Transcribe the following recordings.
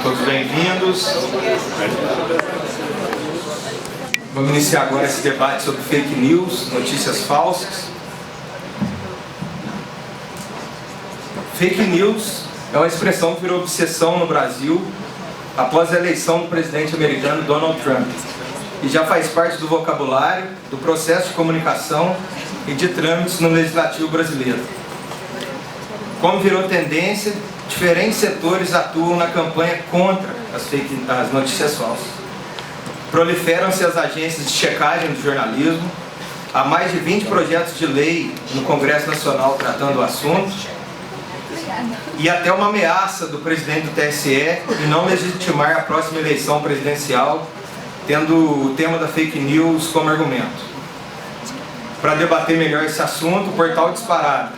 Todos bem-vindos. Vamos iniciar agora esse debate sobre fake news, notícias falsas. Fake news é uma expressão que virou obsessão no Brasil após a eleição do presidente americano Donald Trump e já faz parte do vocabulário, do processo de comunicação e de trâmites no legislativo brasileiro. Como virou tendência, diferentes setores atuam na campanha contra as notícias falsas. Proliferam-se as agências de checagem do jornalismo, há mais de 20 projetos de lei no Congresso Nacional tratando o assunto, e até uma ameaça do presidente do TSE de não legitimar a próxima eleição presidencial, tendo o tema da fake news como argumento. Para debater melhor esse assunto, o Portal Disparado,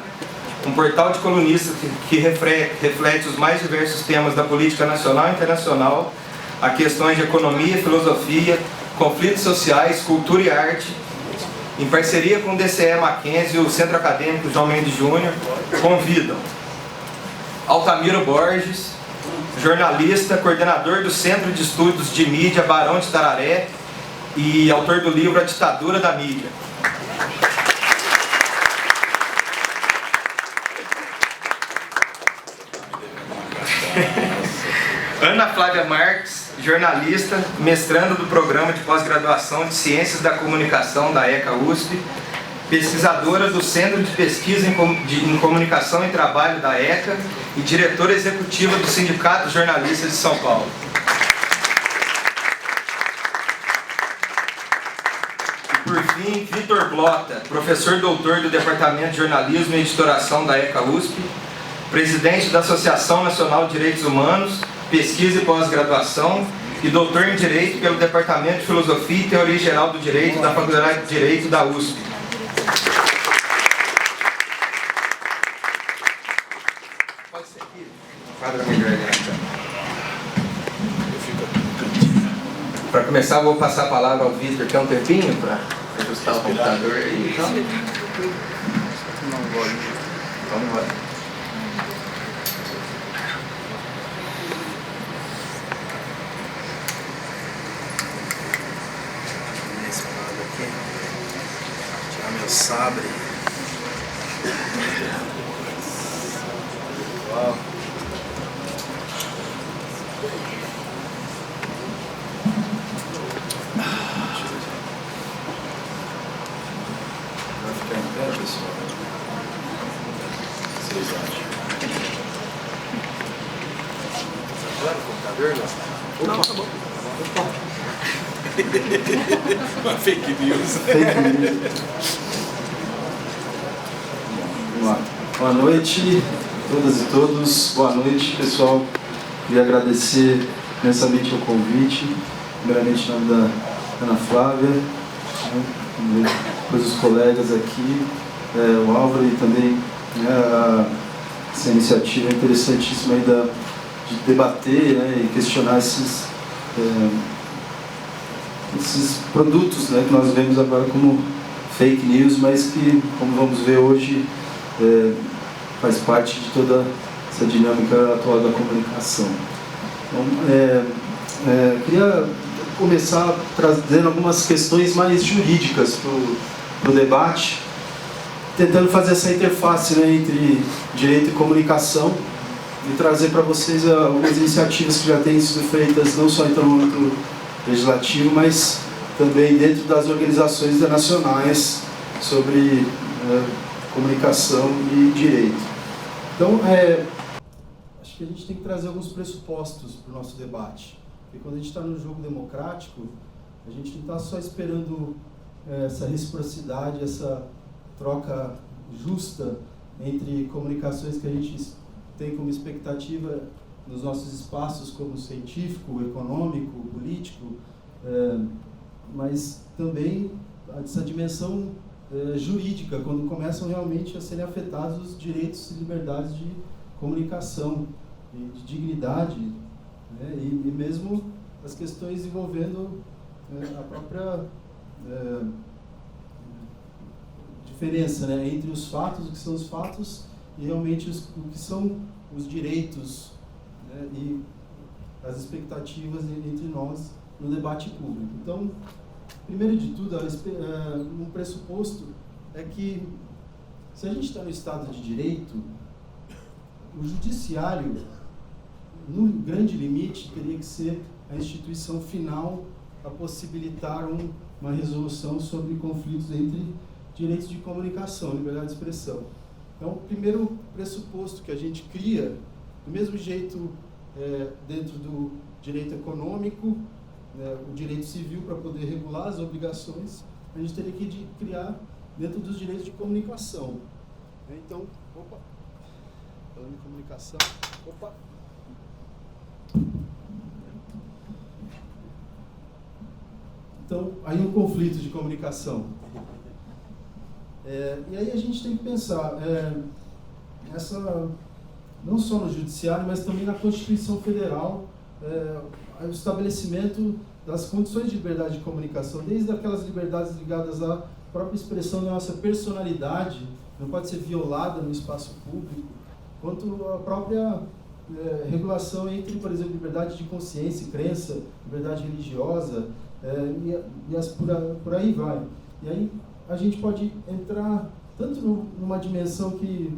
um portal de colunistas que reflete os mais diversos temas da política nacional e internacional, a questões de economia, filosofia, conflitos sociais, cultura e arte, em parceria com o DCE Mackenzie e o Centro Acadêmico João Mendes Júnior, convidam Altamiro Borges, jornalista, coordenador do Centro de Estudos de Mídia Barão de Tararé e autor do livro A Ditadura da Mídia. Ana Flávia Marques, jornalista, mestranda do Programa de Pós-Graduação de Ciências da Comunicação da ECA USP, pesquisadora do Centro de Pesquisa em Comunicação e Trabalho da ECA e diretora executiva do Sindicato de Jornalistas de São Paulo. E por fim, Vitor Blota, professor doutor do Departamento de Jornalismo e Editoração da ECA USP, presidente da Associação Nacional de Direitos Humanos, Pesquisa e Pós-Graduação e doutor em Direito pelo Departamento de Filosofia e Teoria Geral do Direito da Faculdade de Direito da USP. Pode ser aqui? Quadra melhor, para começar, eu vou passar a palavra ao Vitor. Quer um tempinho para ajustar o computador aí? Vamos embora. Tirar meu sabre. Uau. Vai ficar em pé, pessoal? Vocês acham? Agora o computador, não? Não, tá bom. Uma fake news. Vamos lá. Boa noite, todas e todos. Boa noite, pessoal. Queria agradecer imensamente o convite. Primeiramente, em nome da Ana Flávia, depois os colegas aqui, o Álvaro e também essa iniciativa interessantíssima aí de debater, né, e questionar esses produtos, né, que nós vemos agora como fake news, mas que, como vamos ver hoje, faz parte de toda essa dinâmica atual da comunicação. Então, queria começar trazendo algumas questões mais jurídicas para o debate, tentando fazer essa interface, né, entre direito e comunicação e trazer para vocês algumas iniciativas que já têm sido feitas, não só então no âmbito legislativo, mas também dentro das organizações internacionais sobre comunicação e direito. Então, acho que a gente tem que trazer alguns pressupostos para o nosso debate. Porque quando a gente está num jogo democrático, a gente não está só esperando essa reciprocidade, essa troca justa entre comunicações que a gente tem como expectativa nos nossos espaços como científico, econômico, político, mas também essa dimensão jurídica, quando começam realmente a serem afetados os direitos e liberdades de comunicação, de dignidade, né, e mesmo as questões envolvendo a própria diferença, né, entre os fatos, o que são os fatos, e realmente o que são os direitos, né, e as expectativas entre nós no debate público. Então, primeiro de tudo, um pressuposto é que, se a gente está no Estado de Direito, o judiciário, no grande limite, teria que ser a instituição final a possibilitar uma resolução sobre conflitos entre direitos de comunicação, liberdade de expressão. Então, o primeiro pressuposto que a gente cria, do mesmo jeito dentro do direito econômico, o direito civil para poder regular as obrigações, a gente teria que criar dentro dos direitos de comunicação. Então, falando em comunicação, Então, aí um conflito de comunicação. E aí a gente tem que pensar, não só no judiciário, mas também na Constituição Federal, o estabelecimento das condições de liberdade de comunicação, desde aquelas liberdades ligadas à própria expressão da nossa personalidade, não pode ser violada no espaço público, quanto a própria regulação entre, por exemplo, liberdade de consciência e crença, liberdade religiosa, por aí vai. E aí a gente pode entrar tanto numa dimensão que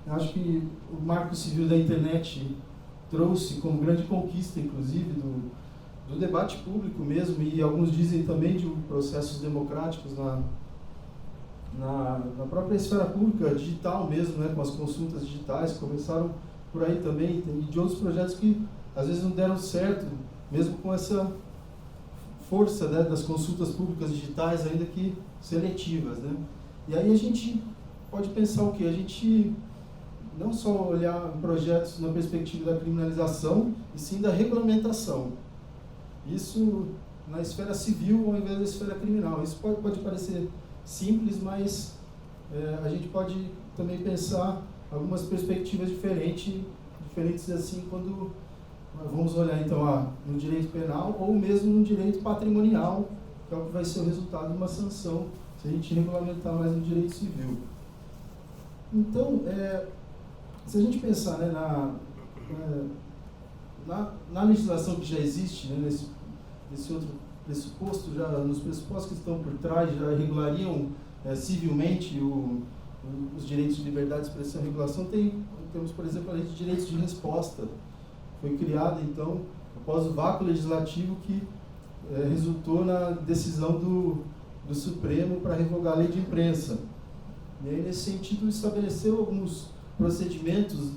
acho que o Marco Civil da Internet trouxe como grande conquista, inclusive, do debate público mesmo, e alguns dizem também de processos democráticos na própria esfera pública, digital mesmo, né, com as consultas digitais, começaram por aí também, e de outros projetos que às vezes não deram certo, mesmo com essa força, né, das consultas públicas digitais, ainda que seletivas, né? E aí a gente pode pensar o quê? A gente não só olhar projetos na perspectiva da criminalização, e sim da regulamentação. Isso na esfera civil ao invés da esfera criminal. Isso pode parecer simples, mas a gente pode também pensar algumas perspectivas diferentes assim, quando vamos olhar então no direito penal ou mesmo no direito patrimonial, que é o que vai ser o resultado de uma sanção, se a gente regulamentar mais no direito civil. Então, se a gente pensar, né, na legislação que já existe, né, nesse outro pressuposto, já nos pressupostos que estão por trás, já regulariam civilmente os direitos de liberdade de expressão e regulação, temos, por exemplo, a lei de direitos de resposta. Foi criada, então, após o vácuo legislativo que resultou na decisão do Supremo para revogar a lei de imprensa. E aí, nesse sentido, estabeleceu alguns procedimentos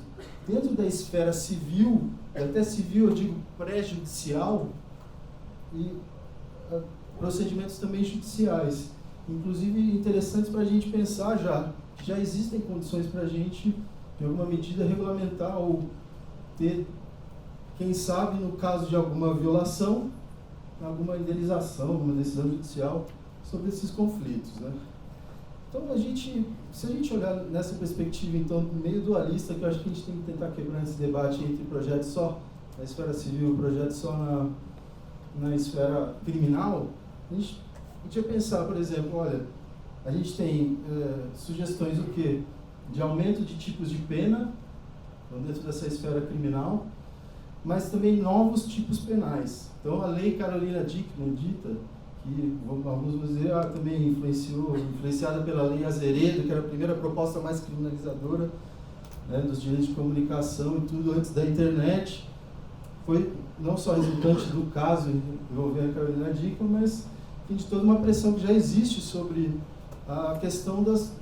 dentro da esfera civil, e até civil, eu digo pré-judicial, e procedimentos também judiciais. Inclusive, interessantes para a gente pensar que já existem condições para a gente, de alguma medida, regulamentar ou ter, quem sabe, no caso de alguma violação, alguma indenização, alguma decisão judicial sobre esses conflitos, né? Então, se a gente olhar nessa perspectiva, então, meio dualista, que eu acho que a gente tem que tentar quebrar esse debate entre projetos só na esfera civil e projetos só na esfera criminal, a gente podia pensar, por exemplo, olha, a gente tem sugestões do quê? De aumento de tipos de pena, dentro dessa esfera criminal, mas também novos tipos penais. Então, a lei Carolina Dickmann, que alguns vão dizer, também influenciada pela lei Azeredo, que era a primeira proposta mais criminalizadora, né, dos direitos de comunicação e tudo antes da internet, foi não só resultante do caso envolvendo a Carolina Dickmann, mas de toda uma pressão que já existe sobre a questão das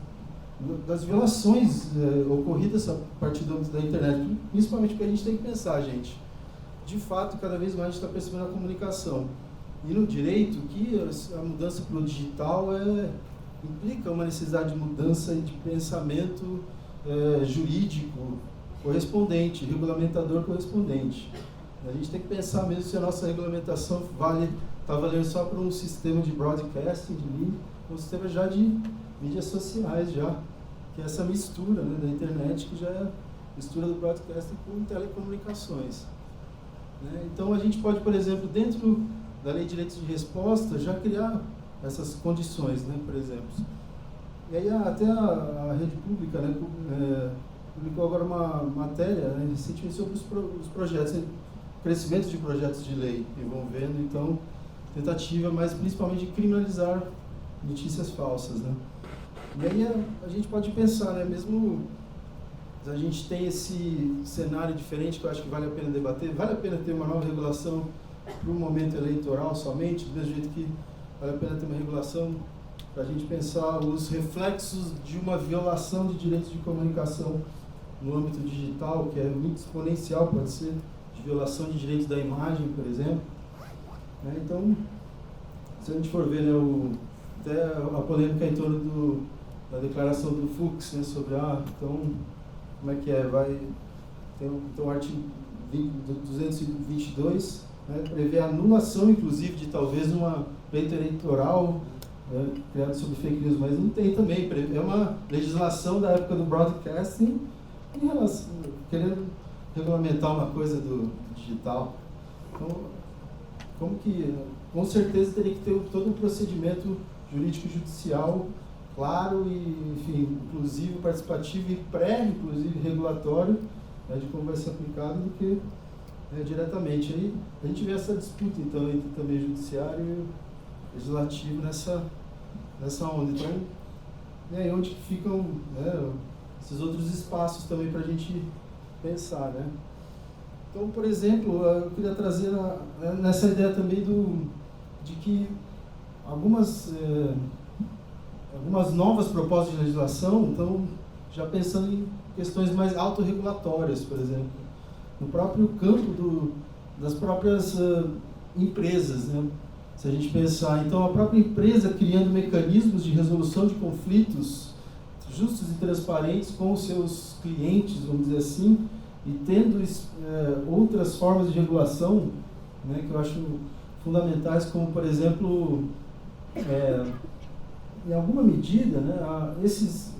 violações ocorridas a partir da internet, principalmente porque a gente tem que pensar, gente, de fato, cada vez mais a gente está percebendo a comunicação. E no direito, que a mudança para o digital implica uma necessidade de mudança de pensamento jurídico correspondente, regulamentador correspondente. A gente tem que pensar mesmo se a nossa regulamentação está valendo só para um sistema de broadcasting, de mídia, ou um sistema já de mídias sociais, que é essa mistura, né, da internet, que já é mistura do broadcasting com telecomunicações. Né? Então a gente pode, por exemplo, dentro da Lei de Direitos de Resposta, já criar essas condições, né, por exemplo. E aí até a rede pública, né, publicou agora uma matéria, né, recentemente sobre os projetos. crescimento de projetos de lei envolvendo, então, tentativa, mas principalmente de criminalizar notícias falsas, né? E aí a gente pode pensar, né, mesmo a gente tem esse cenário diferente que eu acho que vale a pena debater, vale a pena ter uma nova regulação para o momento eleitoral somente, do mesmo jeito que vale a pena ter uma regulação para a gente pensar os reflexos de uma violação de direitos de comunicação no âmbito digital, que é muito exponencial, pode ser de violação de direitos da imagem, por exemplo. Né? Então, se a gente for ver, né, até a polêmica em torno da declaração do Fux, né, sobre, então, como é que é, tem o artigo 222, né, prevê a anulação, inclusive, de talvez uma pleito eleitoral, criado sobre fake news, mas não tem também, é uma legislação da época do broadcasting, em relação, querendo regulamentar uma coisa do digital. Então, com certeza teria que ter todo um procedimento jurídico-judicial claro e, enfim, inclusivo, participativo e inclusive, regulatório, né, de como vai ser aplicado do que diretamente. Aí a gente vê essa disputa, então, entre também judiciário e legislativo nessa onda. Então, é aí onde que ficam, né, esses outros espaços também para a gente pensar, né? Então, por exemplo, eu queria trazer nessa ideia também de que algumas novas propostas de legislação estão já pensando em questões mais autorregulatórias, por exemplo, no próprio campo das próprias empresas, né? Se a gente pensar, então, a própria empresa criando mecanismos de resolução de conflitos justos e transparentes com os seus clientes, vamos dizer assim, e tendo outras formas de regulação, né, que eu acho fundamentais, como, por exemplo, em alguma medida, né, esses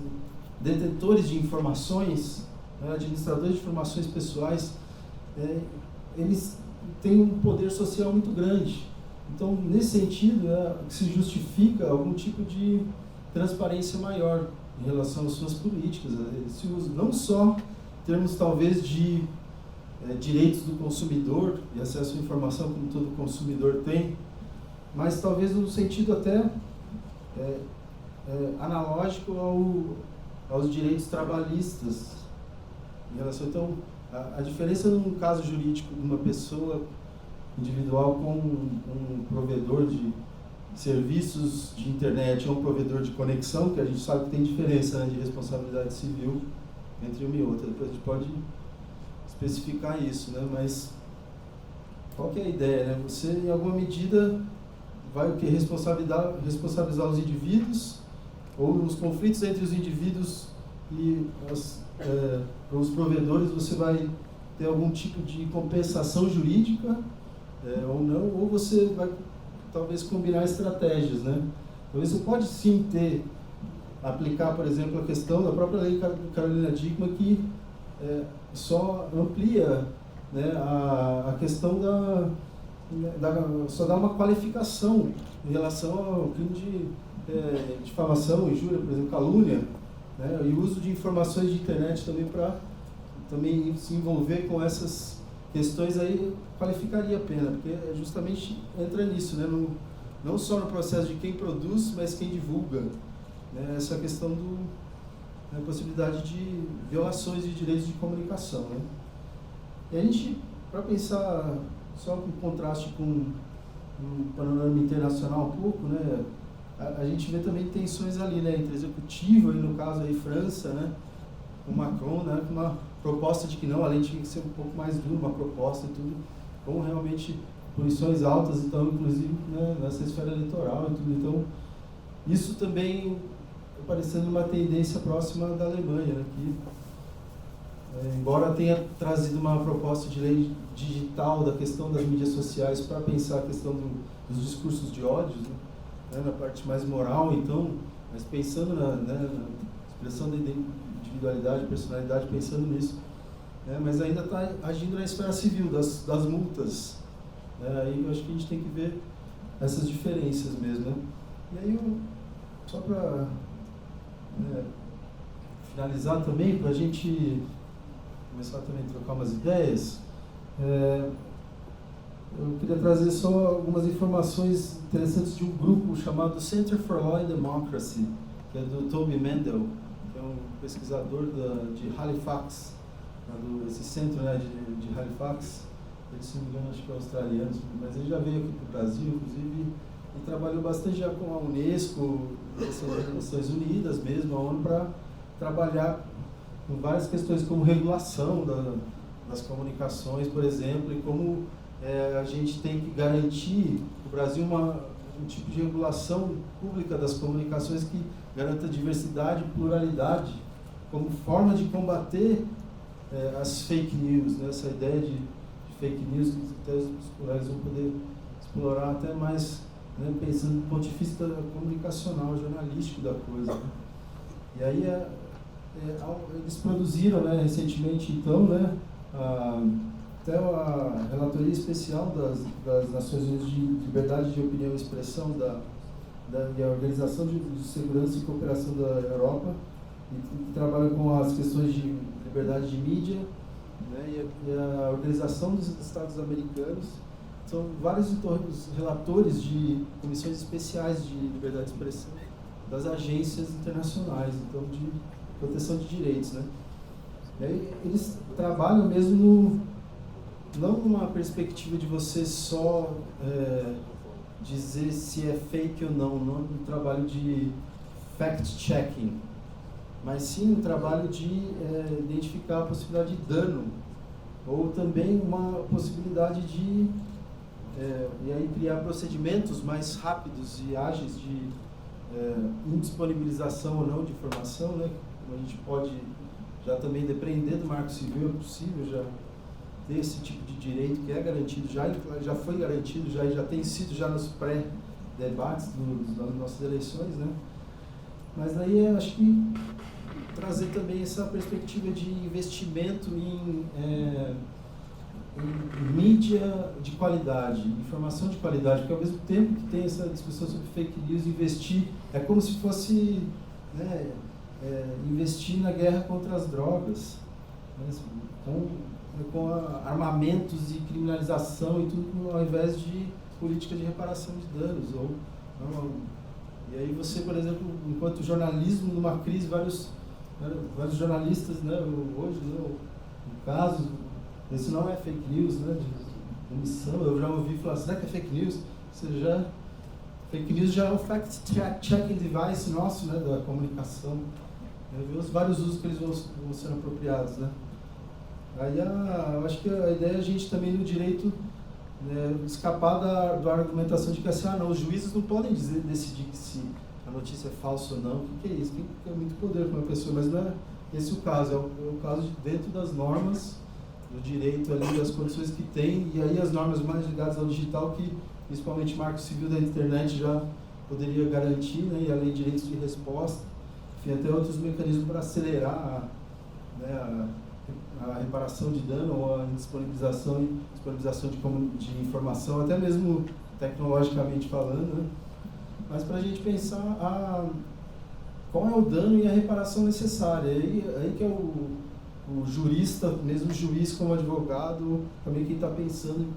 detentores de informações, né, administradores de informações pessoais, eles têm um poder social muito grande. Então, nesse sentido, se justifica algum tipo de transparência maior em relação às suas políticas. Eles se usam não só em termos, talvez, de direitos do consumidor e acesso à informação, como todo consumidor tem, mas talvez no sentido até analógico aos direitos trabalhistas. Em relação, então, a diferença num caso jurídico de uma pessoa individual com um provedor de serviços de internet ou um provedor de conexão, que a gente sabe que tem diferença, né, de responsabilidade civil entre uma e outra. Depois a gente pode especificar isso, né? Mas qual que é a ideia, né? Você, em alguma medida, vai o que? Responsabilizar os indivíduos, ou os conflitos entre os indivíduos e os provedores, você vai ter algum tipo de compensação jurídica, ou não, ou você vai talvez combinar estratégias, né? Talvez você pode sim aplicar, por exemplo, a questão da própria lei Carolina Dickmann, que só amplia, né, a questão só dá uma qualificação em relação ao crime de difamação, injúria, por exemplo, calúnia, né, e o uso de informações de internet também para também se envolver com essas questões aí qualificaria a pena, porque justamente entra nisso, né, não só no processo de quem produz, mas quem divulga, né, essa questão da possibilidade de violações de direitos de comunicação, né. E a gente, para pensar só com contraste com um panorama internacional um pouco, né, a gente vê também tensões ali, né, entre executivo, e no caso aí França, né, o Macron, né, com uma proposta de que não, a lei tinha que ser um pouco mais dura, uma proposta e tudo, com realmente punições altas, então, inclusive, né, nessa esfera eleitoral e tudo. Então, isso também parecendo uma tendência próxima da Alemanha, né, que, embora tenha trazido uma proposta de lei digital da questão das mídias sociais para pensar a questão dos discursos de ódio, né, na parte mais moral, então, mas pensando na expressão da individualidade, personalidade, pensando nisso, né, mas ainda está agindo na esfera civil, das multas, né, aí eu acho que a gente tem que ver essas diferenças mesmo, né. E aí, só para finalizar também, para a gente começar também a trocar umas ideias, Eu queria trazer só algumas informações interessantes de um grupo chamado Center for Law and Democracy, que é do Toby Mendel, que é um pesquisador de Halifax, esse centro, né, de Halifax. Ele, se não me engano, acho que é australiano, mas ele já veio aqui para o Brasil, inclusive, e trabalhou bastante já com a Unesco, as Nações Unidas mesmo, a ONU, para trabalhar com várias questões como regulação das comunicações, por exemplo, e como a gente tem que garantir no Brasil um tipo de regulação pública das comunicações que garanta diversidade e pluralidade como forma de combater as fake news, né? Essa ideia de fake news que até os colegas vão poder explorar até mais, né, pensando do ponto de vista comunicacional, jornalístico da coisa, né? E aí eles produziram, né, recentemente, então, né, até a relatoria especial das Nações Unidas de Liberdade de Opinião e Expressão e a Organização de Segurança e Cooperação da Europa, que trabalha com as questões de liberdade de mídia, né, e a Organização dos Estados Americanos. São vários relatores de comissões especiais de liberdade de expressão das agências internacionais, então, de proteção de direitos, né? E aí, eles trabalham mesmo não numa perspectiva de você só dizer se é fake ou não no trabalho de fact-checking, mas sim no trabalho de identificar a possibilidade de dano, ou também uma possibilidade de e aí criar procedimentos mais rápidos e ágeis de indisponibilização ou não de informação, né? Como a gente pode já também depender do Marco Civil, é possível já ter esse tipo de direito que é garantido, já foi garantido, já tem sido já nos pré-debates das nossas eleições, né? Mas aí acho que trazer também essa perspectiva de investimento em mídia de qualidade, informação de qualidade, porque ao mesmo tempo que tem essa discussão sobre fake news, investir é como se fosse, né, investir na guerra contra as drogas, né, com armamentos e criminalização e tudo, ao invés de política de reparação de danos. E aí você, por exemplo, enquanto jornalismo numa crise, vários jornalistas, né, hoje, né, no caso, isso não é fake news, né, de omissão, eu já ouvi falar, será que é fake news? Fake news já é um fact-checking device nosso, né, da comunicação. Eu vi os vários usos que eles vão sendo apropriados, né. Aí eu acho que a ideia é a gente também no direito, né, escapar da argumentação de que assim, não, os juízes não podem decidir se a notícia é falsa ou não. O que é isso? Que é muito poder para uma pessoa, mas não é esse o caso, é o caso de dentro das normas do direito ali, das condições que tem, e aí as normas mais ligadas ao digital, que principalmente o Marco Civil da internet já poderia garantir, né, e a Lei de Direitos de Resposta, enfim, até outros mecanismos para acelerar a reparação de dano ou a disponibilização de informação, até mesmo tecnologicamente falando, né? Mas para a gente pensar qual é o dano e a reparação necessária. Aí que é o jurista, mesmo o juiz como advogado, também quem está pensando em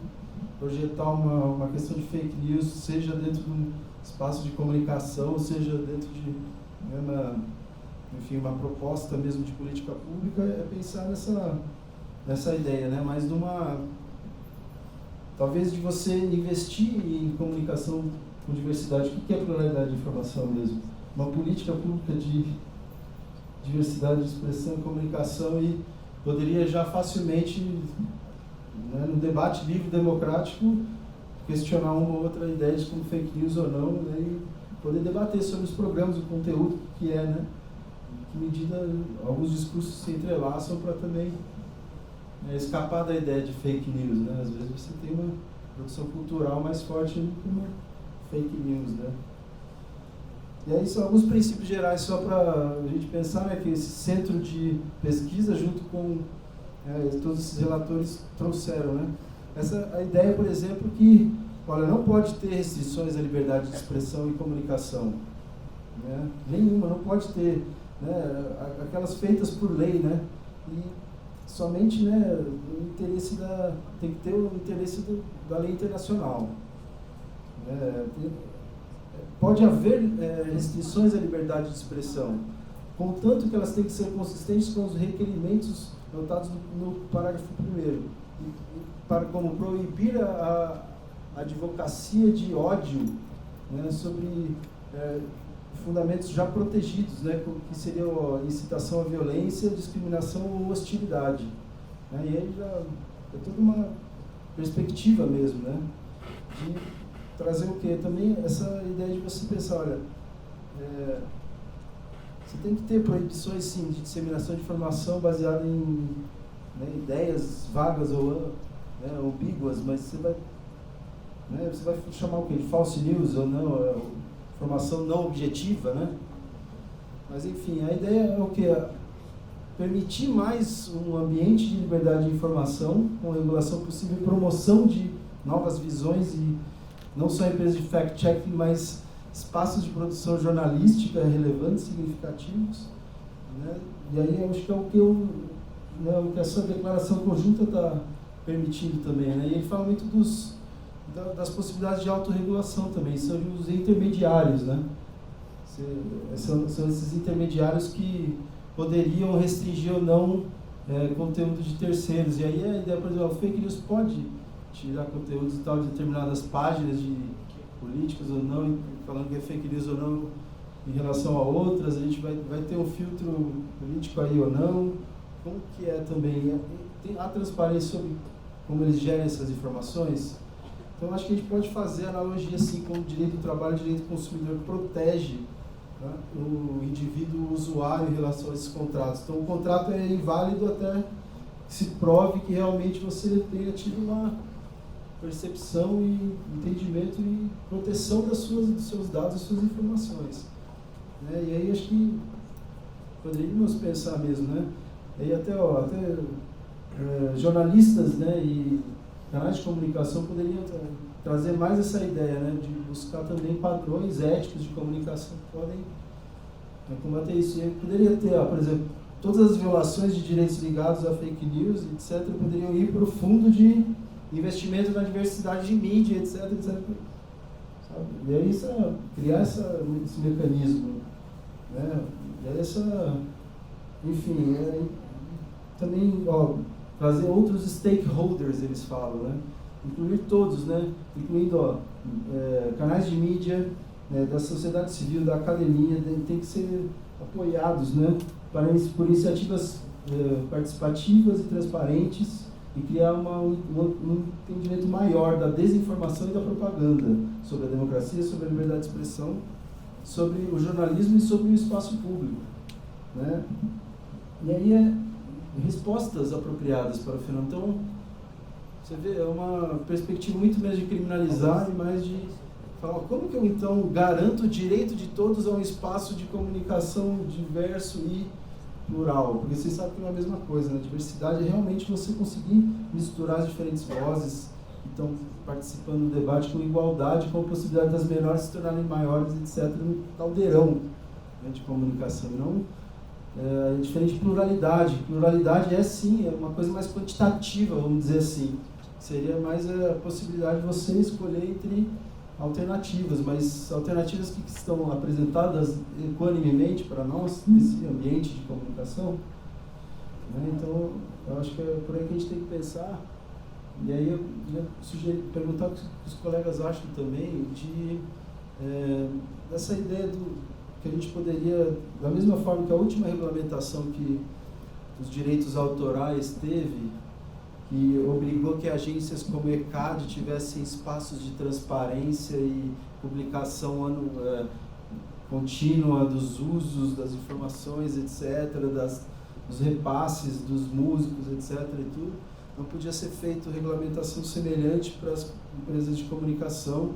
projetar uma questão de fake news, seja dentro de um espaço de comunicação, seja dentro de uma proposta mesmo de política pública, é pensar nessa ideia, né? Mas talvez de você investir em comunicação com diversidade. O que é pluralidade de informação mesmo? Uma política pública de diversidade de expressão e comunicação, e poderia já facilmente, né, no debate livre democrático, questionar uma ou outra ideia de como fake news ou não, né, e poder debater sobre os programas, o conteúdo que é, né, em que medida alguns discursos se entrelaçam para também escapar da ideia de fake news, né? Às vezes você tem uma produção cultural mais forte do que uma fake news, né? E aí são alguns princípios gerais só para a gente pensar, né, que esse centro de pesquisa, junto com todos esses relatores, trouxeram, né? A ideia, por exemplo, que, olha, não pode ter restrições à liberdade de expressão e comunicação, né? Nenhuma, não pode ter, né? Aquelas feitas por lei, né? E somente, né, o interesse tem que ter o interesse da lei internacional. Pode haver restrições à liberdade de expressão, contanto que elas têm que ser consistentes com os requerimentos notados no parágrafo 1º, para como proibir a advocacia de ódio, né, sobre fundamentos já protegidos, né, que seriam incitação à violência, discriminação ou hostilidade. Né, e aí já é toda uma perspectiva mesmo, né, de trazer o quê? Também essa ideia de você pensar, olha, você tem que ter proibições, sim, de disseminação de informação baseada em, né, ideias vagas ou, né, ambíguas, mas você vai chamar o quê? De false news ou não, informação não objetiva, né? Mas, enfim, a ideia é o quê? Permitir mais um ambiente de liberdade de informação, com regulação possível e promoção de novas visões, e não só empresas de fact-checking, mas espaços de produção jornalística relevantes, significativos, né? E aí eu acho que é o que essa declaração conjunta está permitindo também, né? E ele fala muito das possibilidades de autorregulação também, são os intermediários, né? São esses intermediários que poderiam restringir ou não conteúdo de terceiros. E aí a ideia, por exemplo, o fake news pode tirar conteúdos de determinadas páginas de políticos ou não, falando que é fake news ou não em relação a outras, a gente vai ter um filtro político aí ou não, como que é também, há transparência sobre como eles gerem essas informações. Então acho que a gente pode fazer analogia assim com o direito do trabalho, o direito do consumidor que protege, né, o indivíduo usuário em relação a esses contratos. Então o contrato é inválido até que se prove que realmente você tenha tido uma percepção e entendimento e proteção dos seus dados, das suas informações. Né? E aí acho que poderíamos pensar mesmo, né? E aí até jornalistas, né, e canais de comunicação poderiam trazer mais essa ideia, né, de buscar também padrões éticos de comunicação que podem combater isso. E poderia ter, por exemplo, todas as violações de direitos ligados a fake news, etc., poderiam ir para o fundo de investimento na diversidade de mídia, etc., etc. Sabe? E aí criar esse mecanismo, né? E aí enfim, também trazer outros stakeholders, eles falam, né? Incluir todos, né? Incluindo canais de mídia, né, da sociedade civil, da academia, tem que ser apoiados, né, por iniciativas participativas e transparentes, e criar um entendimento maior da desinformação e da propaganda sobre a democracia, sobre a liberdade de expressão, sobre o jornalismo e sobre o espaço público, né? E aí respostas apropriadas para o fenômeno. Então, você vê, é uma perspectiva muito menos de criminalizar e mais de falar, como que eu então garanto o direito de todos a um espaço de comunicação diverso e plural? Porque vocês sabem que não é a mesma coisa, né? Diversidade é realmente você conseguir misturar as diferentes vozes que estão participando do debate com igualdade, com a possibilidade das menores se tornarem maiores, etc., no caldeirão, né, de comunicação. Não diferente de pluralidade. Pluralidade sim, é uma coisa mais quantitativa, vamos dizer assim. Seria mais a possibilidade de você escolher entre alternativas, mas alternativas que estão apresentadas equanimemente para nós, nesse ambiente de comunicação. Né? Então, eu acho que é por aí que a gente tem que pensar. E aí eu ia perguntar o que os colegas acham também dessa ideia que a gente poderia, da mesma forma que a última regulamentação que os direitos autorais teve, que obrigou que agências como o ECAD tivessem espaços de transparência e publicação contínua dos usos, das informações, etc., dos repasses dos músicos, etc., e tudo, não podia ser feita regulamentação semelhante para as empresas de comunicação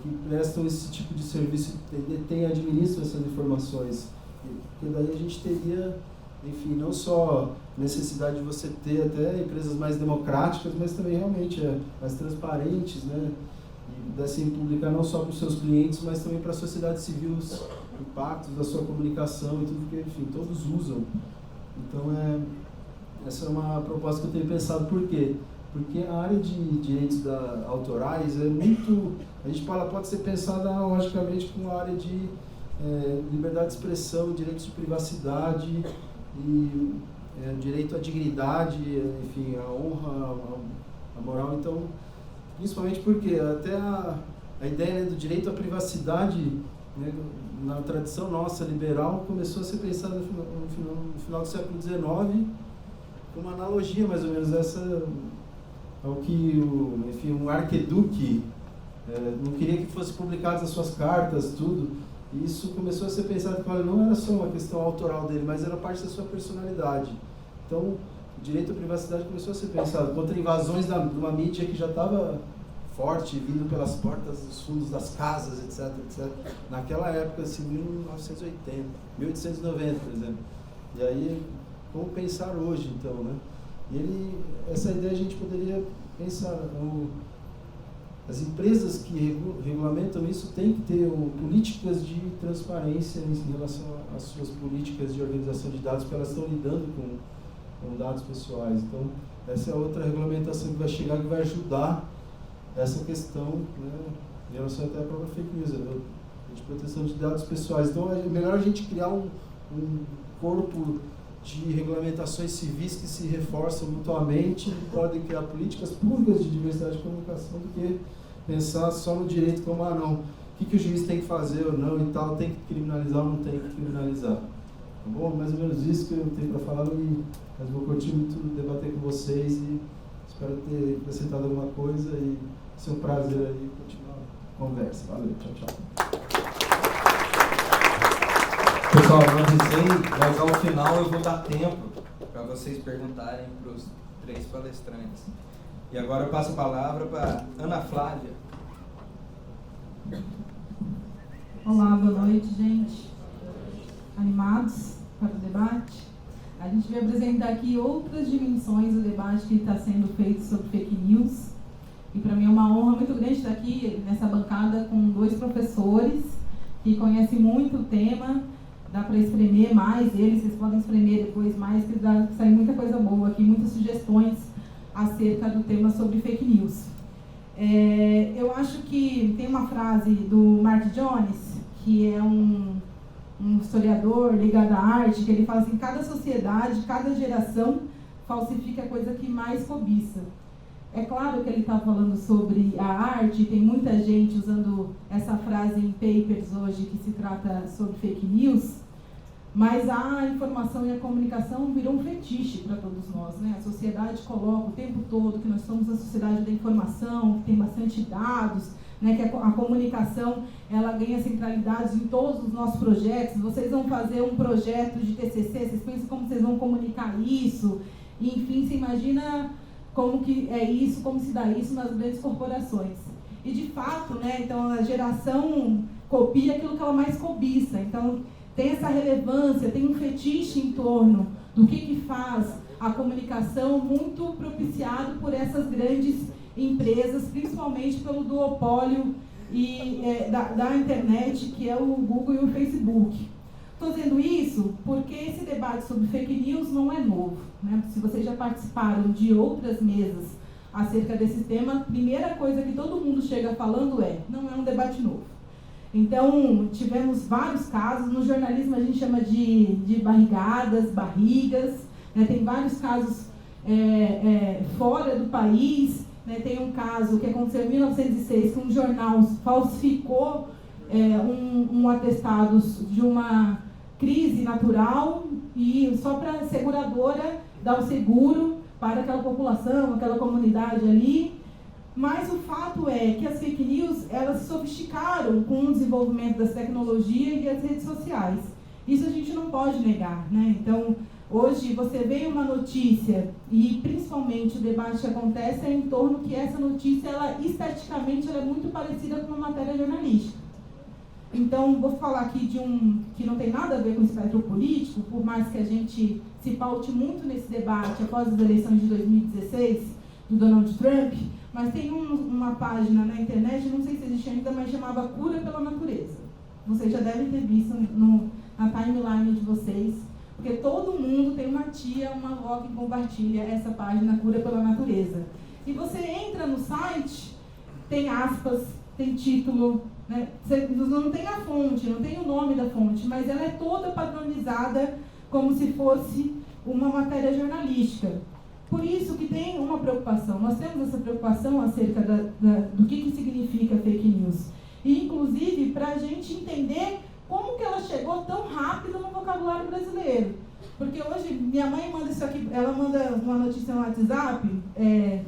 que prestam esse tipo de serviço, detêm e administram essas informações. Porque daí a gente teria, enfim, não só necessidade de você ter até empresas mais democráticas, mas também realmente mais transparentes, né? E pudessem publicar não só para os seus clientes, mas também para a sociedade civil os impactos da sua comunicação e tudo que, enfim, todos usam. Então, essa é uma proposta que eu tenho pensado. Por quê? Porque a área de direitos autorais é muito... A gente pode ser pensada logicamente com a área de liberdade de expressão, direitos de privacidade e direito à dignidade, enfim, a honra, a moral. Então, principalmente porque até a ideia, né, do direito à privacidade, né, na tradição nossa liberal, começou a ser pensada no final do século XIX, com uma analogia mais ou menos essa ao que um arquiduque não queria que fossem publicadas as suas cartas, tudo. E isso começou a ser pensado que não era só uma questão autoral dele, mas era parte da sua personalidade. Então, o direito à privacidade começou a ser pensado contra invasões de uma mídia que já estava forte, vindo pelas portas dos fundos das casas, etc, etc. Naquela época, assim, 1980, 1890, por exemplo. E aí, como pensar hoje, então, né? E essa ideia a gente poderia pensar, as empresas que regulamentam isso têm que ter políticas de transparência em relação às suas políticas de organização de dados, porque elas estão lidando com dados pessoais. Então, essa é outra regulamentação que vai chegar, que vai ajudar essa questão, né, em relação até à própria fake news, né, de proteção de dados pessoais. Então, é melhor a gente criar um corpo de regulamentações civis que se reforçam mutuamente e podem criar políticas públicas de diversidade de comunicação do que pensar só no direito como, não, o que o juiz tem que fazer ou não e tal, tem que criminalizar ou não tem que criminalizar. Tá bom? Mais ou menos isso que eu tenho para falar, mas vou curtir muito debater com vocês e espero ter acrescentado alguma coisa e ser um prazer aí continuar a conversa. Valeu, tchau, tchau. Pessoal, não avisei, mas ao final eu vou dar tempo para vocês perguntarem para os 3 palestrantes. E agora eu passo a palavra para Ana Flávia. Olá, boa noite, gente. Animados para o debate? A gente vai apresentar aqui outras dimensões do debate que está sendo feito sobre fake news. E para mim é uma honra muito grande estar aqui nessa bancada com 2 professores que conhecem muito o tema. Dá para espremer mais eles, vocês podem espremer depois mais, que dá para sair muita coisa boa aqui, muitas sugestões acerca do tema sobre fake news. Eu acho que tem uma frase do Mark Jones, que é um historiador ligado à arte, que ele fala assim: cada sociedade, cada geração falsifica a coisa que mais cobiça. É claro que ele está falando sobre a arte, tem muita gente usando essa frase em papers hoje que se trata sobre fake news, mas a informação e a comunicação virou um fetiche para todos nós, né? A sociedade coloca o tempo todo que nós somos a sociedade da informação, que tem bastante dados, né? Que a comunicação ela ganha centralidades em todos os nossos projetos. Vocês vão fazer um projeto de TCC, vocês pensam como vocês vão comunicar isso, e, enfim, você imagina como que é isso, como se dá isso nas grandes corporações. E de fato, né, então a geração copia aquilo que ela mais cobiça. Então tem essa relevância, tem um fetiche em torno do que faz a comunicação, muito propiciado por essas grandes empresas, principalmente pelo duopólio da internet, que é o Google e o Facebook. Estou dizendo isso porque esse debate sobre fake news não é novo, né? Se vocês já participaram de outras mesas acerca desse tema, a primeira coisa que todo mundo chega falando não é um debate novo. Então, tivemos vários casos, no jornalismo a gente chama de barrigas, né? Tem vários casos fora do país, né? Tem um caso que aconteceu em 1906, que um jornal falsificou um atestado de uma crise natural e só para a seguradora dar o seguro para aquela população, aquela comunidade ali. Mas o fato é que as fake news, elas se sofisticaram com o desenvolvimento das tecnologias e das redes sociais. Isso a gente não pode negar, né? Então, hoje você vê uma notícia e principalmente o debate que acontece é em torno que essa notícia, esteticamente, ela é muito parecida com uma matéria jornalística. Então, vou falar aqui de que não tem nada a ver com o espectro político, por mais que a gente se paute muito nesse debate após as eleições de 2016, do Donald Trump, mas tem uma página na internet, não sei se existe ainda, mas chamava Cura pela Natureza. Vocês já devem ter visto na timeline de vocês Porque todo mundo tem uma tia, uma avó que compartilha essa página Cura pela Natureza. E você entra no site, tem aspas, tem título, né? Você não tem a fonte, não tem o nome da fonte, mas ela é toda padronizada como se fosse uma matéria jornalística. Por isso que tem uma preocupação. Nós temos essa preocupação acerca do que significa fake news. E, inclusive, para a gente entender como que ela chegou tão rápido no vocabulário brasileiro. Porque hoje, minha mãe manda isso aqui, ela manda uma notícia no WhatsApp,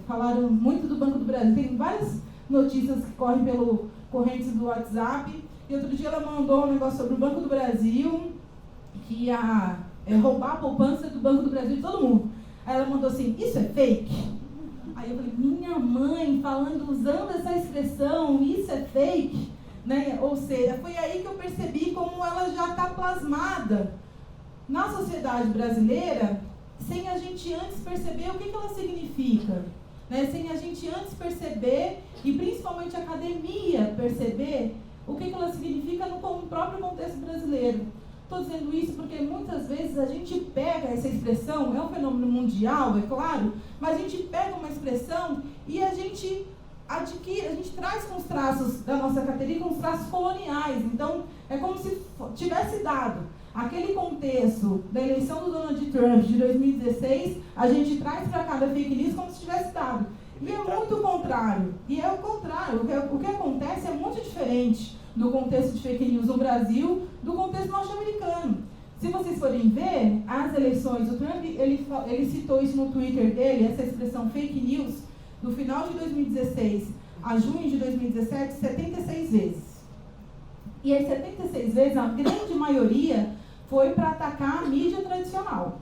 falaram muito do Banco do Brasil. Tem várias notícias que correm pelo correntes do WhatsApp. E outro dia ela mandou um negócio sobre o Banco do Brasil, que ia roubar a poupança do Banco do Brasil de todo mundo. Aí ela mandou assim, isso é fake? Aí eu falei, minha mãe falando, usando essa expressão, isso é fake? Né? Ou seja, foi aí que eu percebi como ela já está plasmada na sociedade brasileira, sem a gente antes perceber o que ela significa. Né? Sem a gente antes perceber, e principalmente a academia perceber, o que ela significa no próprio contexto brasileiro. Estou dizendo isso porque muitas vezes a gente pega essa expressão, é um fenômeno mundial, é claro, mas a gente pega uma expressão e a gente adquire, a gente traz com os traços da nossa carteirinha, com os traços coloniais. Então, é como se tivesse dado aquele contexto da eleição do Donald Trump de 2016, a gente traz para cá da fake news como se tivesse dado. E é muito o contrário. E é o contrário. O que acontece é muito diferente do contexto de fake news no Brasil, do contexto norte-americano. Se vocês forem ver, as eleições, o Trump, ele citou isso no Twitter dele, essa expressão fake news, do final de 2016 a junho de 2017, 76 vezes. E as 76 vezes, a grande maioria, foi para atacar a mídia tradicional.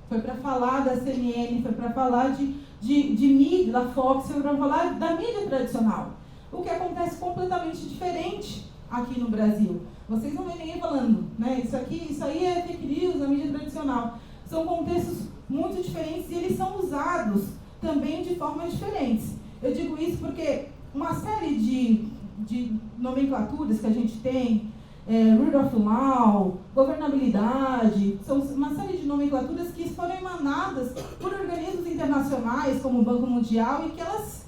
Foi para falar da CNN, foi para falar de mídia, da Fox, foi para falar da mídia tradicional. O que acontece completamente diferente aqui no Brasil. Vocês não veem ninguém falando, né? Isso aí é fake news, a mídia tradicional. São contextos muito diferentes e eles são usados também de formas diferentes. Eu digo isso porque uma série de nomenclaturas que a gente tem, rule of law, governabilidade, são uma série de nomenclaturas que foram emanadas por organismos internacionais, como o Banco Mundial, e que elas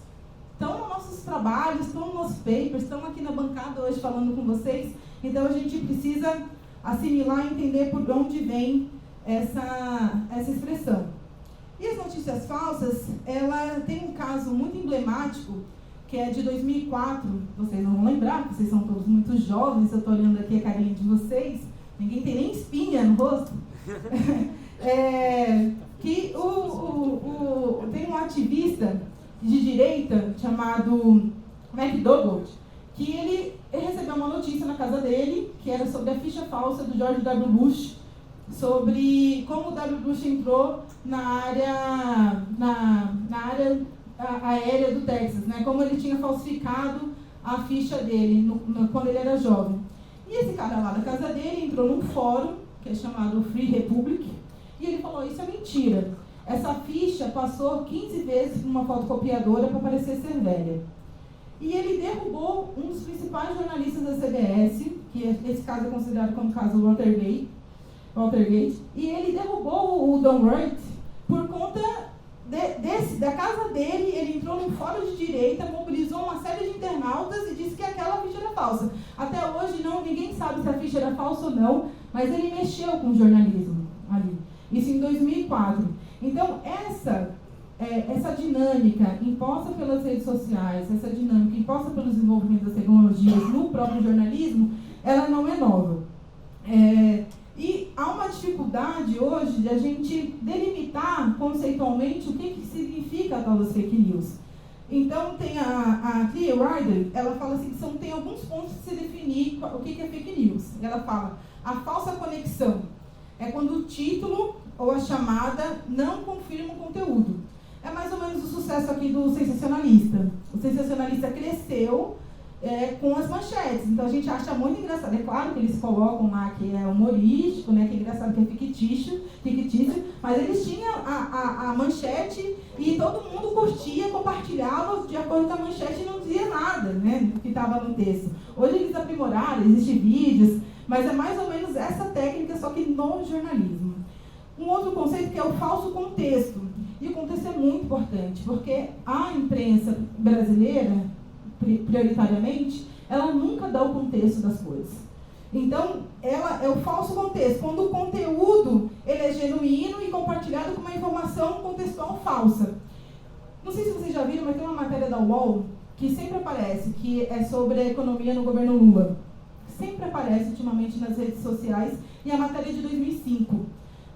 estão nos nossos trabalhos, estão nos nossos papers, estão aqui na bancada hoje falando com vocês. Então a gente precisa assimilar e entender por onde vem essa expressão. E as notícias falsas, ela tem um caso muito emblemático, que é de 2004, vocês não vão lembrar, porque vocês são todos muito jovens, eu estou olhando aqui a carinha de vocês, ninguém tem nem espinha no rosto, que tem um ativista de direita chamado McDougall, que ele recebeu uma notícia na casa dele, que era sobre a ficha falsa do George W. Bush, sobre como o W. Bush entrou na área aérea do Texas, né? Como ele tinha falsificado a ficha dele quando ele era jovem. E esse cara lá da casa dele entrou num fórum, que é chamado Free Republic, e ele falou, isso é mentira. Essa ficha passou 15 vezes por uma fotocopiadora para parecer ser velha. E ele derrubou um dos principais jornalistas da CBS, que esse caso é considerado como caso Watergate, e ele derrubou o Don Wright por conta da casa dele. Ele entrou num fórum de direita, mobilizou uma série de internautas e disse que aquela ficha era falsa. Até hoje ninguém sabe se a ficha era falsa ou não, mas ele mexeu com o jornalismo ali. Isso em 2004. Então, essa dinâmica imposta pelas redes sociais, essa dinâmica imposta pelo desenvolvimento das tecnologias no próprio jornalismo, ela não é nova. E há uma dificuldade hoje de a gente delimitar conceitualmente o que significa a tal das fake news. Então, tem a Clea Ryder, ela fala assim que tem alguns pontos de se definir o que é fake news. Ela fala, a falsa conexão é quando o título ou a chamada não confirma o conteúdo. É mais ou menos o sucesso aqui do sensacionalista. O sensacionalista cresceu com as manchetes, então a gente acha muito engraçado. É claro que eles colocam lá que é humorístico, né, que é engraçado, que é fictício, mas eles tinham a manchete e todo mundo curtia, compartilhava de acordo com a manchete e não dizia nada, né, do que estava no texto. Hoje eles aprimoraram, existem vídeos, mas é mais ou menos essa técnica, só que no jornalismo. Um outro conceito que é o falso contexto. E o contexto é muito importante, porque a imprensa brasileira, prioritariamente, ela nunca dá o contexto das coisas. Então, ela é o falso contexto, quando o conteúdo ele é genuíno e compartilhado com uma informação contextual falsa. Não sei se vocês já viram, mas tem uma matéria da UOL que sempre aparece, que é sobre a economia no governo Lula. Sempre aparece ultimamente nas redes sociais, e a matéria é de 2005,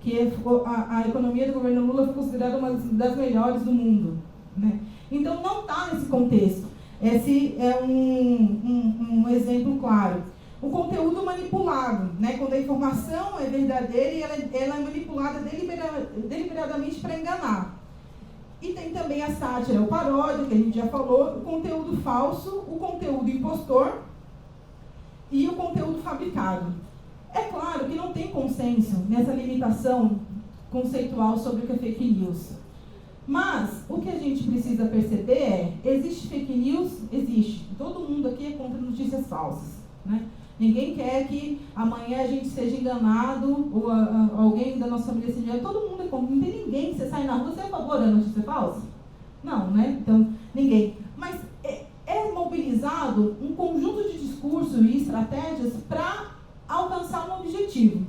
que a economia do governo Lula foi considerada uma das melhores do mundo, né? Então, não está nesse contexto. Esse é um exemplo claro. O conteúdo manipulado, né? Quando a informação é verdadeira e ela é manipulada deliberadamente para enganar. E tem também a sátira, o paródia, que a gente já falou, o conteúdo falso, o conteúdo impostor e o conteúdo fabricado. É claro que não tem consenso nessa limitação conceitual sobre o que é fake news. Mas o que a gente precisa perceber é, existe fake news? Existe. Todo mundo aqui é contra notícias falsas, né? Ninguém quer que amanhã a gente seja enganado, ou alguém da nossa família seja enganado. Todo mundo é contra. Não tem ninguém que você sai na rua, você é a favor da notícia falsa? Não, né? Então, ninguém. Mas é mobilizado um conjunto de discursos e estratégias para alcançar um objetivo.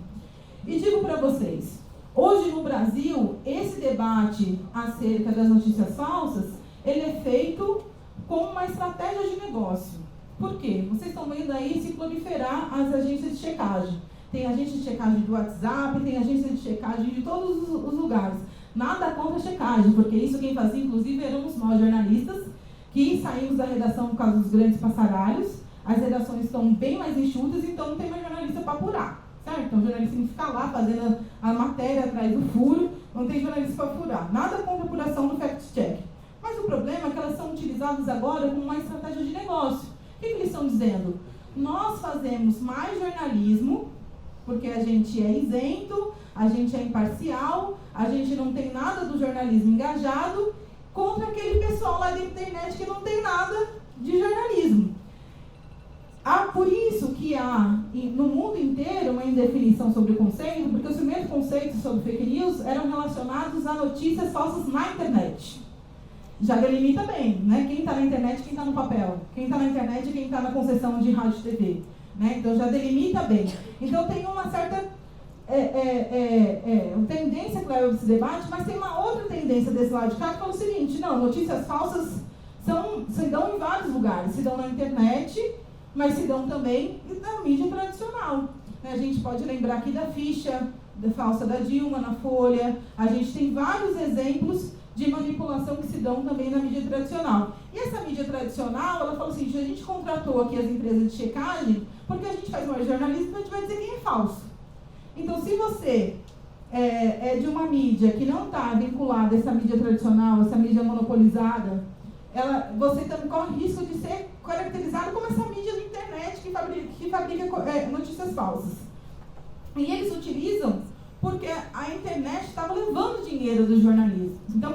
E digo para vocês, hoje no Brasil, esse debate acerca das notícias falsas, ele é feito com uma estratégia de negócio. Por quê? Vocês estão vendo aí se proliferar as agências de checagem. Tem agência de checagem do WhatsApp, tem agência de checagem de todos os lugares. Nada contra a checagem, porque isso quem fazia, inclusive, éramos nós, jornalistas, que saímos da redação por causa dos grandes passaralhos. As redações estão bem mais enxutas, então não tem mais jornalista para apurar, certo? Então o jornalista tem que ficar lá fazendo a matéria atrás do furo, não tem jornalista para apurar. Nada contra a apuração do fact-check. Mas o problema é que elas são utilizadas agora como uma estratégia de negócio. O que eles estão dizendo? Nós fazemos mais jornalismo, porque a gente é isento, a gente é imparcial, a gente não tem nada do jornalismo engajado, contra aquele pessoal lá da internet que não tem nada de jornalismo. Por isso que há, no mundo inteiro, uma indefinição sobre o conceito, porque os primeiros conceitos sobre fake news eram relacionados a notícias falsas na internet. Já delimita bem, né? Quem está na internet, quem está no papel. Quem está na internet e quem está na concessão de rádio e TV. Né? Então já delimita bem. Então tem uma certa tendência que leva esse debate, mas tem uma outra tendência desse lado de cá que fala o seguinte, não, notícias falsas se dão em vários lugares. Se dão na internet, mas se dão também na mídia tradicional. A gente pode lembrar aqui da ficha falsa da Dilma na Folha. A gente tem vários exemplos de manipulação que se dão também na mídia tradicional. E essa mídia tradicional, ela fala assim, a gente contratou aqui as empresas de checagem porque a gente faz mais jornalismo, a gente vai dizer quem é falso. Então, se você é de uma mídia que não está vinculada a essa mídia tradicional, essa mídia monopolizada, você também corre risco de ser caracterizado como essa mídia da internet que fabrica notícias falsas. E eles utilizam porque a internet estava levando dinheiro do jornalismo. Então,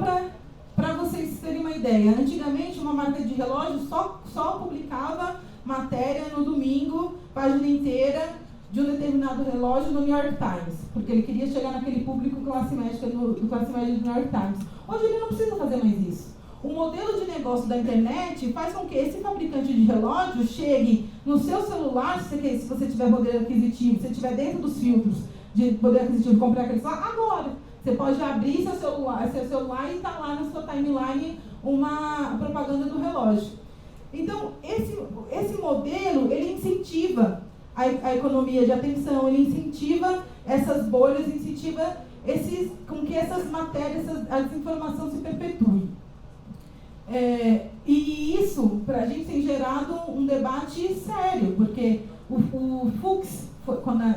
para vocês terem uma ideia, antigamente uma marca de relógio só publicava matéria no domingo, página inteira de um determinado relógio no New York Times, porque ele queria chegar naquele público classe média do New York Times. Hoje ele não precisa fazer mais isso. O modelo de negócio da internet faz com que esse fabricante de relógio chegue no seu celular, se você tiver poder aquisitivo, se estiver dentro dos filtros de poder aquisitivo, comprar aquele celular, agora. Você pode abrir seu celular e está lá na sua timeline uma propaganda do relógio. Então, esse modelo, ele incentiva a economia de atenção, ele incentiva essas bolhas, incentiva com que essas matérias, as informações se perpetuem. E isso, para a gente, tem gerado um debate sério, porque o Fux,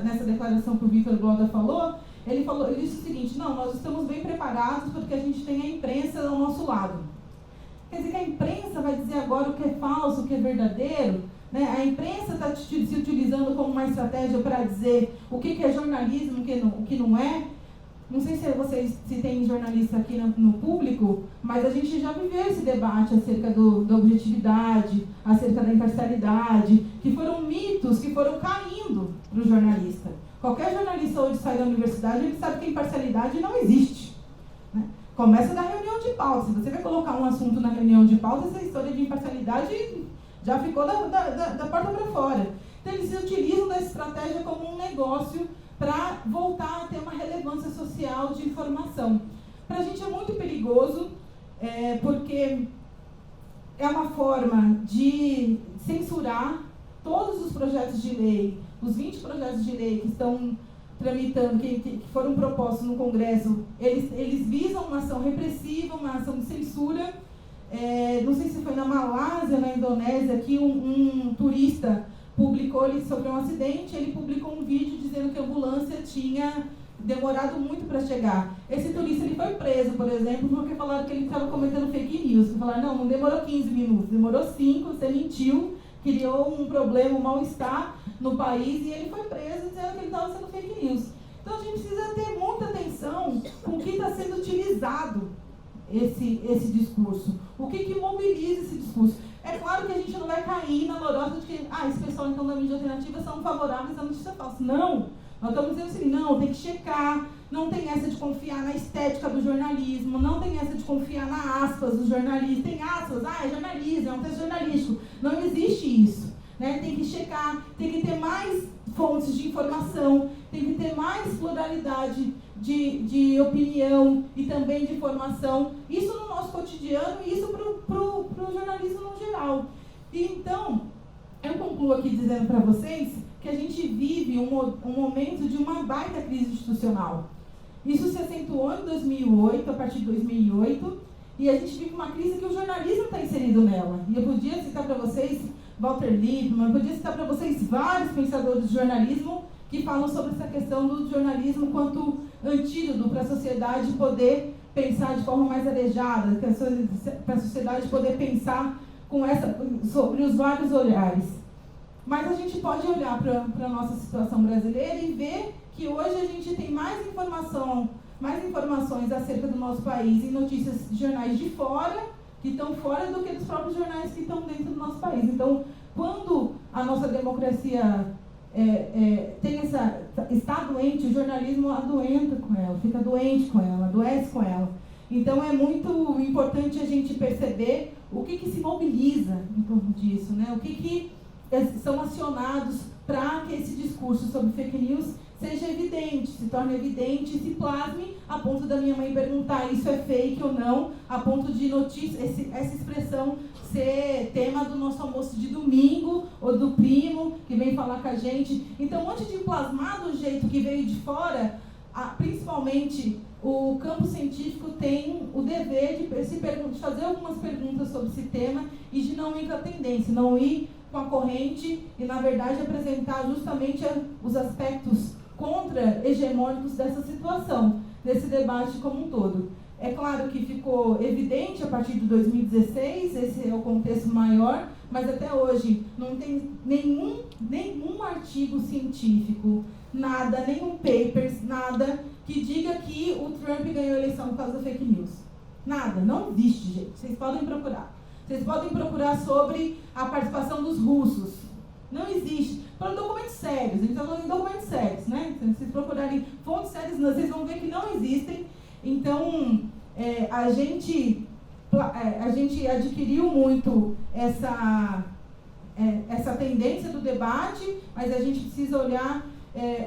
nessa declaração que o Vitor Gloda falou, ele disse o seguinte, não, nós estamos bem preparados porque a gente tem a imprensa ao nosso lado. Quer dizer que a imprensa vai dizer agora o que é falso, o que é verdadeiro, né? A imprensa está se utilizando como uma estratégia para dizer o que é jornalismo, o que não é. Não sei se tem jornalista aqui no público, mas a gente já viveu esse debate acerca da objetividade, acerca da imparcialidade, que foram mitos que foram caindo para o jornalista. Qualquer jornalista hoje sai da universidade, ele sabe que imparcialidade não existe, né? Começa da reunião de pauta. Se você vai colocar um assunto na reunião de pauta, essa história de imparcialidade já ficou da porta para fora. Então, eles se utilizam dessa estratégia como um negócio para voltar a ter uma relevância social de informação. Para a gente é muito perigoso, porque é uma forma de censurar todos os projetos de lei, os 20 projetos de lei que estão tramitando, que foram propostos no Congresso, eles visam uma ação repressiva, uma ação de censura. Não sei se foi na Malásia, na Indonésia, que um turista publicou, ele sofreu um acidente, ele publicou um vídeo dizendo que a ambulância tinha demorado muito para chegar. Esse turista ele foi preso, por exemplo, porque falaram que ele estava cometendo fake news. Falaram, não demorou 15 minutos, demorou 5, você mentiu, criou um problema, um mal-estar no país, e ele foi preso dizendo que ele estava sendo fake news. Então a gente precisa ter muita atenção com o que está sendo utilizado esse discurso. O que mobiliza esse discurso? É claro que a gente não vai cair na lorosa de que esse pessoal então da mídia alternativa são favoráveis à notícia falsa. Não! Nós estamos dizendo assim, não, tem que checar, não tem essa de confiar na estética do jornalismo, não tem essa de confiar na aspas do jornalista. Tem aspas, é jornalismo, é um texto jornalístico. Não existe isso, né? Tem que checar, tem que ter mais fontes de informação, tem que ter mais pluralidade de opinião e também de informação. Isso no nosso cotidiano e isso para o jornalismo no geral. E então, eu concluo aqui dizendo para vocês que a gente vive um momento de uma baita crise institucional. Isso se acentuou em 2008, a partir de 2008, e a gente vive uma crise que o jornalismo está inserido nela. E eu podia citar para vocês Walter Lippmann, eu podia citar para vocês vários pensadores do jornalismo que falam sobre essa questão do jornalismo quanto antídoto para a sociedade poder pensar de forma mais arejada, para a sociedade poder pensar sobre os vários olhares. Mas a gente pode olhar para a nossa situação brasileira e ver que hoje a gente tem mais informações acerca do nosso país em notícias de jornais de fora, que estão fora, do que dos próprios jornais que estão dentro do nosso país. Então, quando a nossa democracia está doente, o jornalismo adoenta com ela, fica doente com ela, adoece com ela. Então, é muito importante a gente perceber o que se mobiliza em torno disso, né? O que são acionados para que esse discurso sobre fake news seja evidente, se torne evidente e se plasme a ponto da minha mãe perguntar isso é fake ou não, a ponto de essa expressão ser tema do nosso almoço de domingo ou do primo que vem falar com a gente. Então, antes de plasmar do jeito que veio de fora, principalmente o campo científico tem o dever de fazer algumas perguntas sobre esse tema e de não ir com a tendência, não ir com a corrente e, na verdade, apresentar justamente os aspectos contra-hegemônicos dessa situação, desse debate como um todo. É claro que ficou evidente a partir de 2016, esse é o contexto maior, mas até hoje não tem nenhum artigo científico, nada, nenhum papers, nada que diga que o Trump ganhou a eleição por causa da fake news. Nada, não existe, gente. Vocês podem procurar. Vocês podem procurar sobre a participação dos russos. Não existe. Para documentos sérios, a gente está falando de documentos sérios, né? Se vocês procurarem fontes sérias, vocês vão ver que não existem. Então, a gente adquiriu muito essa tendência do debate, mas a gente precisa olhar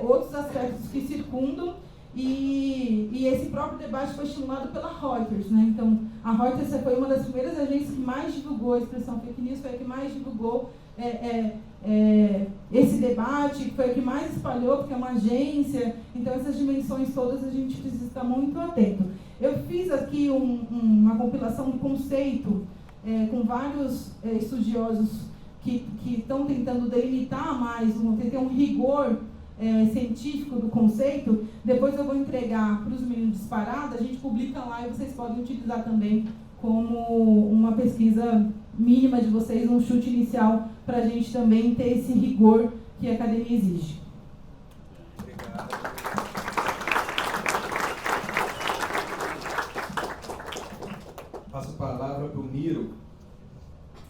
outros aspectos que circundam. E esse próprio debate foi estimulado pela Reuters, né? Então, a Reuters foi uma das primeiras agências que mais divulgou a expressão fake news, foi a que mais divulgou esse debate, foi a que mais espalhou, porque é uma agência. Então, essas dimensões todas a gente precisa estar muito atento. Eu fiz aqui uma compilação do conceito com vários estudiosos que estão tentando delimitar mais, ter um rigor científico do conceito. Depois eu vou entregar para os meninos disparado, a gente publica lá e vocês podem utilizar também como uma pesquisa mínima de vocês, um chute inicial para a gente também ter esse rigor que a academia exige. Obrigado. Passo a palavra para o Miro.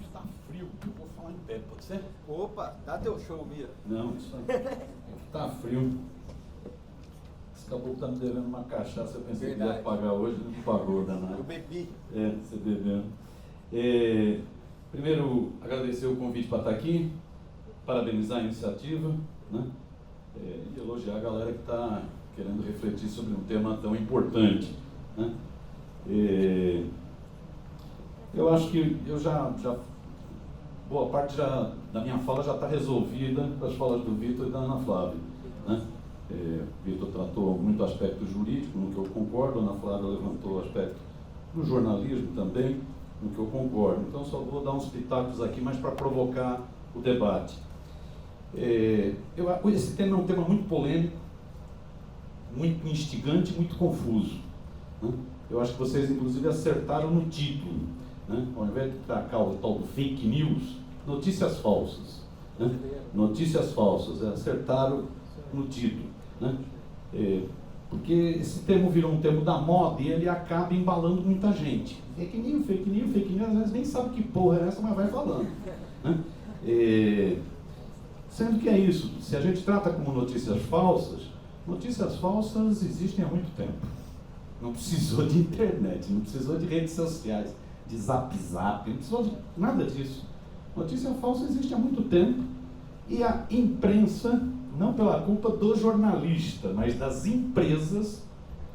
Está frio, eu vou falar em pé, pode ser? Opa, dá teu show, Mira. Não, isso aí. Tá frio. caboclo está me devendo uma cachaça, eu pensei que Verdade. ia pagar hoje, não pagou, Eu danado. bebi. Você bebeu. Primeiro, agradecer o convite para estar aqui, parabenizar a iniciativa, né? E elogiar a galera que está querendo refletir sobre um tema tão importante, né? Eu acho que eu já boa parte da minha fala já está resolvida com as falas do Vitor e da Ana Flávia, né? O Vitor tratou muito aspecto jurídico, no que eu concordo, a Ana Flávia levantou o aspecto do jornalismo também, no que eu concordo. Então, só vou dar uns pitacos aqui, mas para provocar o debate. Esse tema é um tema muito polêmico, muito instigante, muito confuso, né? Eu acho que vocês, inclusive, acertaram no título, né? Ao invés de tacar o tal do fake news, notícias falsas, né? Notícias falsas, acertaram no título, né? Porque esse termo virou um termo da moda e ele acaba embalando muita gente. Fake news, às vezes nem sabe que porra é essa, mas vai falando, né? Sendo que é isso, se a gente trata como notícias falsas existem há muito tempo. Não precisou de internet, não precisou de redes sociais, de zap, não precisou de nada disso. Notícia falsa existe há muito tempo e a imprensa, não pela culpa do jornalista, mas das empresas,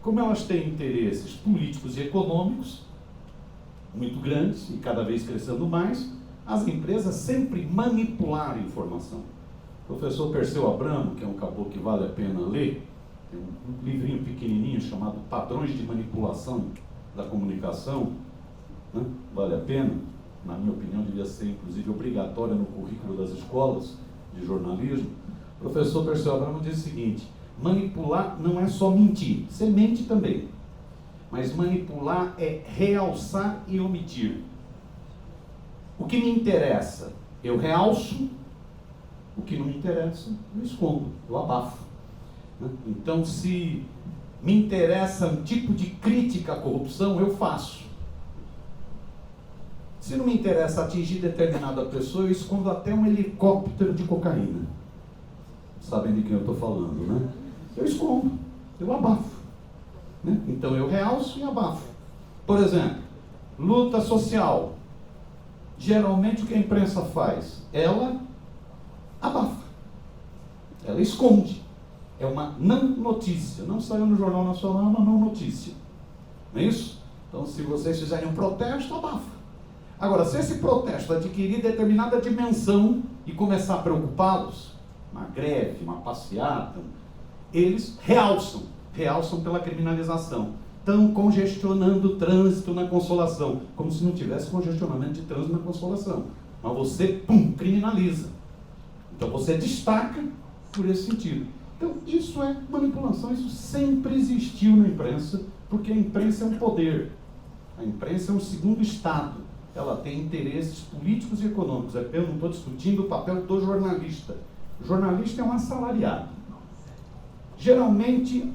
como elas têm interesses políticos e econômicos muito grandes e cada vez crescendo mais, as empresas sempre manipularam a informação. O professor Perseu Abramo, que é um caboclo que vale a pena ler, tem um livrinho pequenininho chamado Padrões de Manipulação da Comunicação, né? Vale a pena, na minha opinião devia ser inclusive obrigatória no currículo das escolas de jornalismo. O professor Perseu Abramo diz o seguinte: manipular não é só mentir, você mente também, mas manipular é realçar e omitir. O que me interessa, eu realço; o que não me interessa, eu escondo, eu abafo, né? Então, se me interessa um tipo de crítica à corrupção, eu faço. Se não me interessa atingir determinada pessoa, eu escondo até um helicóptero de cocaína. Sabem de quem eu estou falando, né? Eu escondo, eu abafo, né? Então eu realço e abafo. Por exemplo, luta social. Geralmente o que a imprensa faz? Ela abafa, ela esconde. É uma não notícia. Não saiu no Jornal Nacional, é uma não notícia. Não é isso? Então, se vocês fizerem um protesto, abafa. Agora, se esse protesto adquirir determinada dimensão e começar a preocupá-los, uma greve, uma passeata, eles realçam pela criminalização. Estão congestionando o trânsito na Consolação, como se não tivesse congestionamento de trânsito na Consolação. Mas você, criminaliza. Então você destaca por esse sentido. Então isso é manipulação, isso sempre existiu na imprensa, porque a imprensa é um poder. A imprensa é um segundo Estado. Ela tem interesses políticos e econômicos. Eu não estou discutindo o papel do jornalista. O jornalista é um assalariado. Geralmente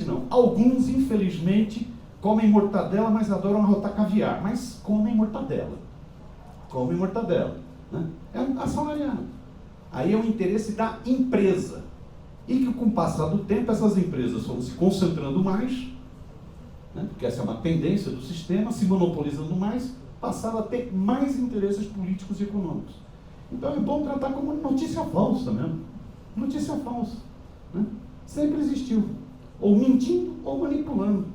não. Alguns, infelizmente, comem mortadela, mas adoram arrotar caviar. Mas comem mortadela. Né? É um assalariado. Aí é o interesse da empresa. E que, com o passar do tempo, essas empresas foram se concentrando mais, né? Porque essa é uma tendência do sistema, se monopolizando mais, passaram a ter mais interesses políticos e econômicos. Então é bom tratar como notícia falsa mesmo. Notícia falsa, né? Sempre existiu. Ou mentindo ou manipulando,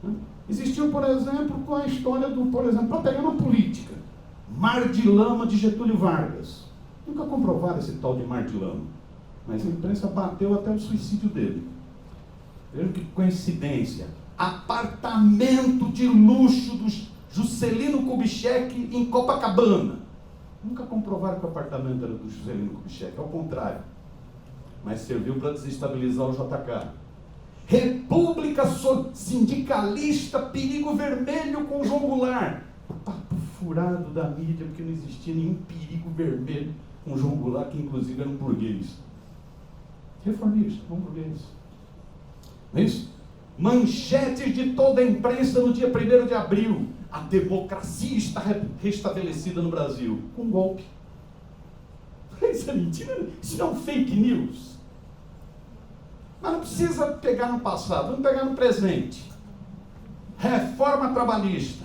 né? Existiu, por exemplo, com a história do, para pegar uma política, Mar de Lama de Getúlio Vargas. Nunca comprovaram esse tal de Mar de Lama, mas a imprensa bateu até o suicídio dele. Vejam que coincidência. Apartamento de luxo do Juscelino Kubitschek em Copacabana. Nunca comprovaram que o apartamento era do Juscelino Kubitschek, ao contrário. Mas serviu para desestabilizar o JK. República Sindicalista, perigo vermelho com João Goulart. Papo furado da mídia, porque não existia nenhum perigo vermelho com João Goulart, que inclusive era um burguês. Reformista, um burguês. Não é isso? Manchetes de toda a imprensa no dia 1º de abril. A democracia está restabelecida no Brasil. Com um golpe. Isso é mentira? Isso não é um fake news. Mas não precisa pegar no passado, vamos pegar no presente. Reforma trabalhista.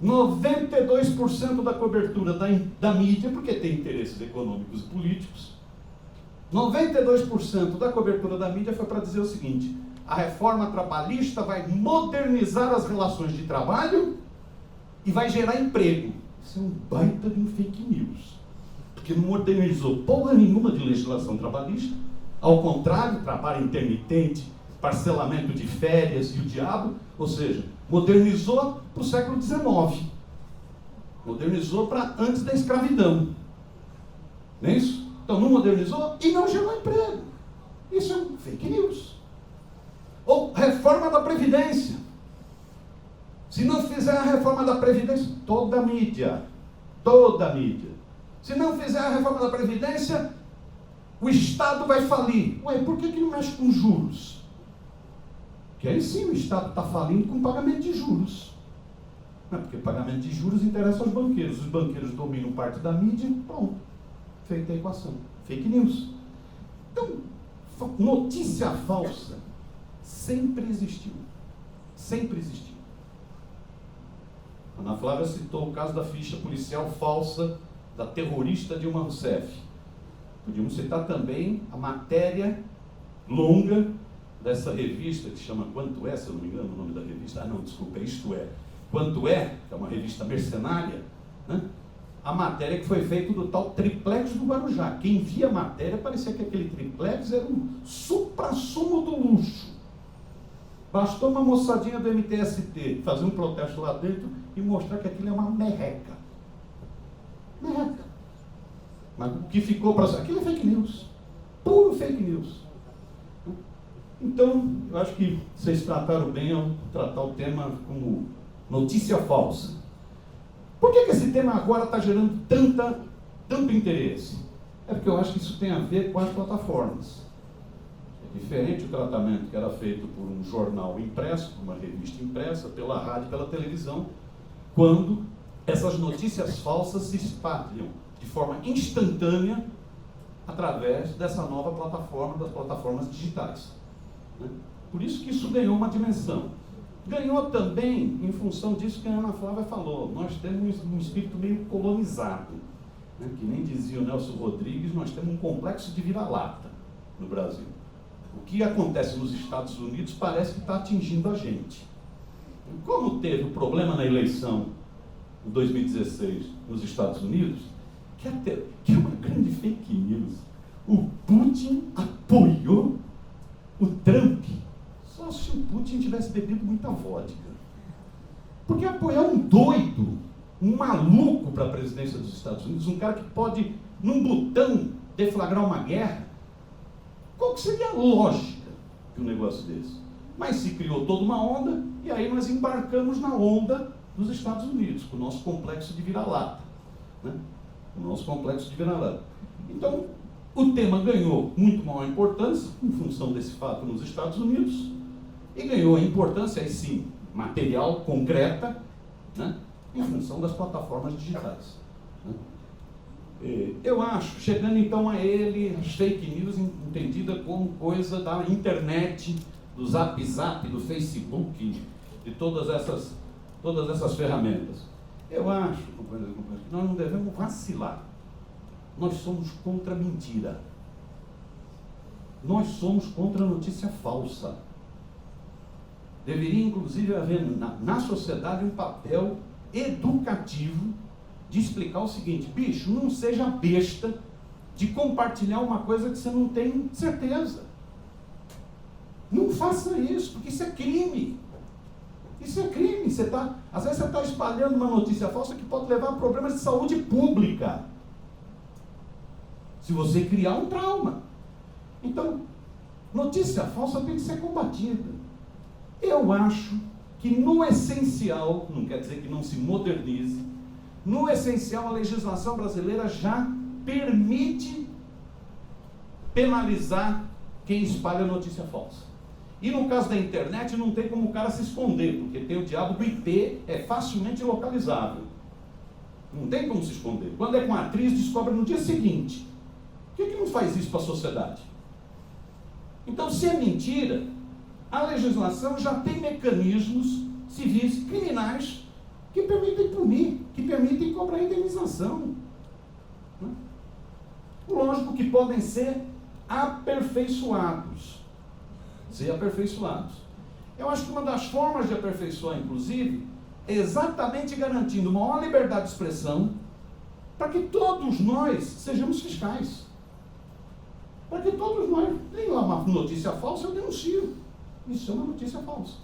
92% da cobertura da mídia, porque tem interesses econômicos e políticos, 92% da cobertura da mídia foi para dizer o seguinte: a reforma trabalhista vai modernizar as relações de trabalho e vai gerar emprego. Isso é um baita de um fake news, porque não modernizou porra nenhuma de legislação trabalhista. Ao contrário, trabalho intermitente, parcelamento de férias e o diabo, ou seja, modernizou para o século XIX. Modernizou para antes da escravidão. Não é isso? Então não modernizou e não gerou emprego. Isso é um fake news. Ou reforma da Previdência. Se não fizer a reforma da Previdência, toda a mídia. Se não fizer a reforma da Previdência, o Estado vai falir. Ué, por que não mexe com juros? Porque aí sim o Estado está falindo com pagamento de juros. Não é porque pagamento de juros interessa aos banqueiros. Os banqueiros dominam parte da mídia, pronto. Feita a equação. Fake news. Então, notícia falsa sempre existiu. Sempre existiu. Ana Flávia citou o caso da ficha policial falsa da terrorista Dilma Rousseff. Podíamos citar também a matéria longa dessa revista que chama Quanto É, se eu não me engano o nome da revista. Ah, não, desculpa, Isto É. Quanto É, que é uma revista mercenária, né? A matéria que foi feita do tal triplex do Guarujá. Quem via a matéria parecia que aquele triplex era um suprassumo do luxo. Bastou uma moçadinha do MTST fazer um protesto lá dentro e mostrar que aquilo é uma merreca. Merreca. Mas o que ficou para... Aquilo é fake news. Puro fake news. Então, eu acho que vocês trataram bem ao tratar o tema como notícia falsa. Por que esse tema agora está gerando tanto interesse? É porque eu acho que isso tem a ver com as plataformas. É diferente o tratamento que era feito por um jornal impresso, por uma revista impressa, pela rádio, pela televisão, quando essas notícias falsas se espalham de forma instantânea através dessa nova plataforma, das plataformas digitais. Por isso que isso ganhou uma dimensão. Ganhou também em função disso que a Ana Flávia falou. Nós temos um espírito meio colonizado, né? Que nem dizia o Nelson Rodrigues, nós temos um complexo de vira-lata no Brasil. O que acontece nos Estados Unidos parece que está atingindo a gente. Como teve o problema na eleição em 2016 nos Estados Unidos, que é uma grande fake news, o Putin apoiou o Trump. Só se o Putin tivesse bebido muita vodka. Porque apoiar um doido, um maluco para a presidência dos Estados Unidos, um cara que pode, num botão, deflagrar uma guerra, qual que seria a lógica de um negócio desse? Mas se criou toda uma onda, e aí nós embarcamos na onda dos Estados Unidos, com o nosso complexo de vira-lata. Né? O nosso complexo de vira-lata. Então, o tema ganhou muito maior importância, em função desse fato nos Estados Unidos, e ganhou a importância, aí sim, material, concreta, né, em função das plataformas digitais. Né? Eu acho, chegando então a ele, as fake news entendida como coisa da internet, do Zap, do Facebook, de todas essas ferramentas. Eu acho, companheiros, que nós não devemos vacilar. Nós somos contra a mentira. Nós somos contra a notícia falsa. Deveria, inclusive, haver na sociedade um papel educativo de explicar o seguinte: bicho, não seja besta de compartilhar uma coisa que você não tem certeza. Não faça isso, porque isso é crime. Isso é crime. Às vezes você está espalhando uma notícia falsa que pode levar a problemas de saúde pública. Se você criar um trauma. Então, notícia falsa tem que ser combatida. Eu acho que no essencial, não quer dizer que não se modernize, no essencial a legislação brasileira já permite penalizar quem espalha notícia falsa. E no caso da internet não tem como o cara se esconder, porque tem o diabo do IP, é facilmente localizável. Não tem como se esconder. Quando é com a atriz, descobre no dia seguinte. Por que não faz isso para a sociedade? Então, se é mentira, a legislação já tem mecanismos civis criminais que permitem punir, que permitem cobrar indenização. Lógico que podem ser aperfeiçoados. Eu acho que uma das formas de aperfeiçoar, inclusive, é exatamente garantindo maior liberdade de expressão para que todos nós sejamos fiscais. Para que todos nós, tem lá uma notícia falsa, eu denuncio. Isso é uma notícia falsa.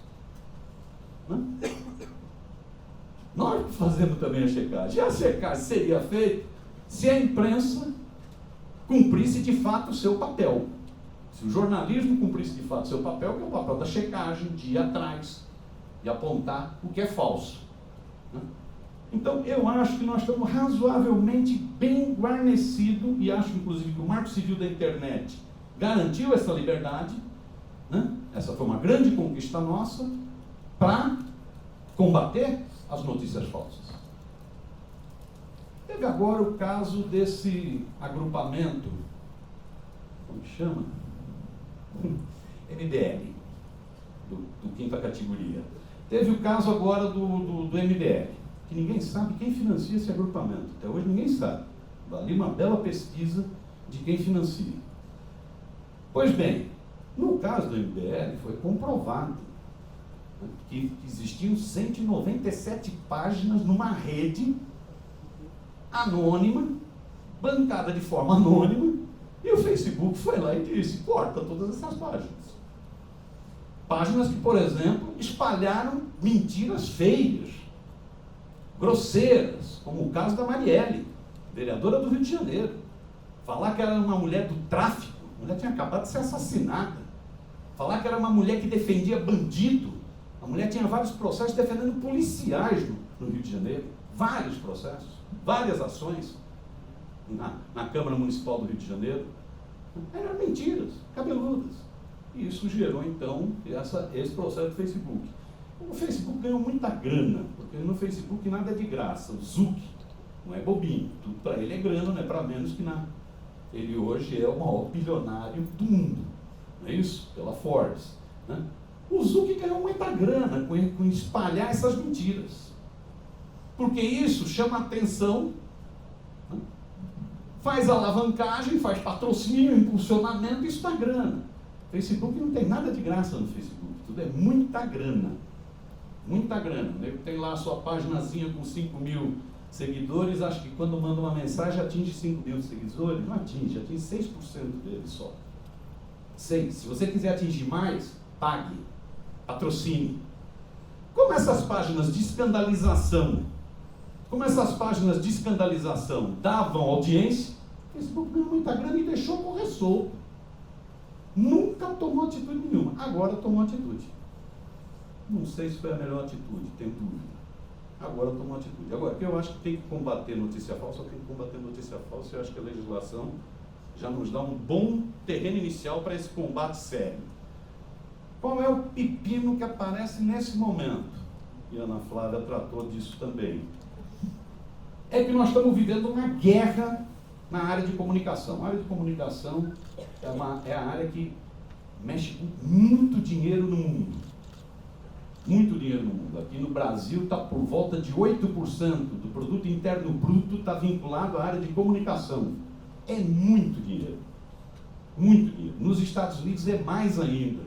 Nós fazemos também a checagem. E a checagem seria feita se a imprensa cumprisse de fato o seu papel. Se o jornalismo cumprisse de fato o seu papel, que é o papel da checagem, de ir atrás, de apontar o que é falso. Então, eu acho que nós estamos razoavelmente bem guarnecidos, e acho, inclusive, que o Marco Civil da Internet garantiu essa liberdade, essa foi uma grande conquista nossa, para combater as notícias falsas. Teve agora o caso desse agrupamento, como chama? MBL, do quinta categoria. Teve o caso agora do MBL, que ninguém sabe quem financia esse agrupamento. Até hoje ninguém sabe. Ali uma bela pesquisa de quem financia. Pois bem, no caso do MBL foi comprovado que existiam 197 páginas numa rede anônima, bancada de forma anônima, e o Facebook foi lá e disse, corta todas essas páginas. Páginas que, por exemplo, espalharam mentiras feias, grosseiras, como o caso da Marielle, vereadora do Rio de Janeiro. Falar que era uma mulher do tráfico, a mulher tinha acabado de ser assassinada. Falar que era uma mulher que defendia bandido, a mulher tinha vários processos defendendo policiais no Rio de Janeiro, vários processos, várias ações na Câmara Municipal do Rio de Janeiro. Eram mentiras, cabeludas. E isso gerou, então, esse processo do Facebook. O Facebook ganhou muita grana, porque no Facebook nada é de graça. O Zuck não é bobinho, tudo para ele é grana, não é para menos que nada. Ele hoje é o maior bilionário do mundo, não é isso? Pela Forbes. O Zuck ganhou muita grana com espalhar essas mentiras. Porque isso chama atenção, faz alavancagem, faz patrocínio, impulsionamento, isso dá grana. Facebook não tem nada de graça no Facebook, tudo é muita grana. Muita grana. Tem lá a sua paginazinha com 5 mil seguidores, acho que quando manda uma mensagem atinge 5 mil seguidores, não atinge 6% deles só. 6. Se você quiser atingir mais, pague, patrocine. Como essas páginas de escandalização, davam audiência, o Facebook ganhou muita grana e deixou correr solto. Nunca tomou atitude nenhuma, agora tomou atitude. Não sei se foi a melhor atitude, tenho dúvida. Agora tomou atitude. Agora, que eu acho que tem que combater notícia falsa, eu acho que a legislação já nos dá um bom terreno inicial para esse combate sério. Qual é o pepino que aparece nesse momento? E a Ana Flávia tratou disso também. É que nós estamos vivendo uma guerra na área de comunicação. A área de comunicação é a área que mexe com muito dinheiro no mundo. Muito dinheiro no mundo. Aqui no Brasil está por volta de 8% do produto interno bruto está vinculado à área de comunicação. É muito dinheiro. Muito dinheiro. Nos Estados Unidos é mais ainda.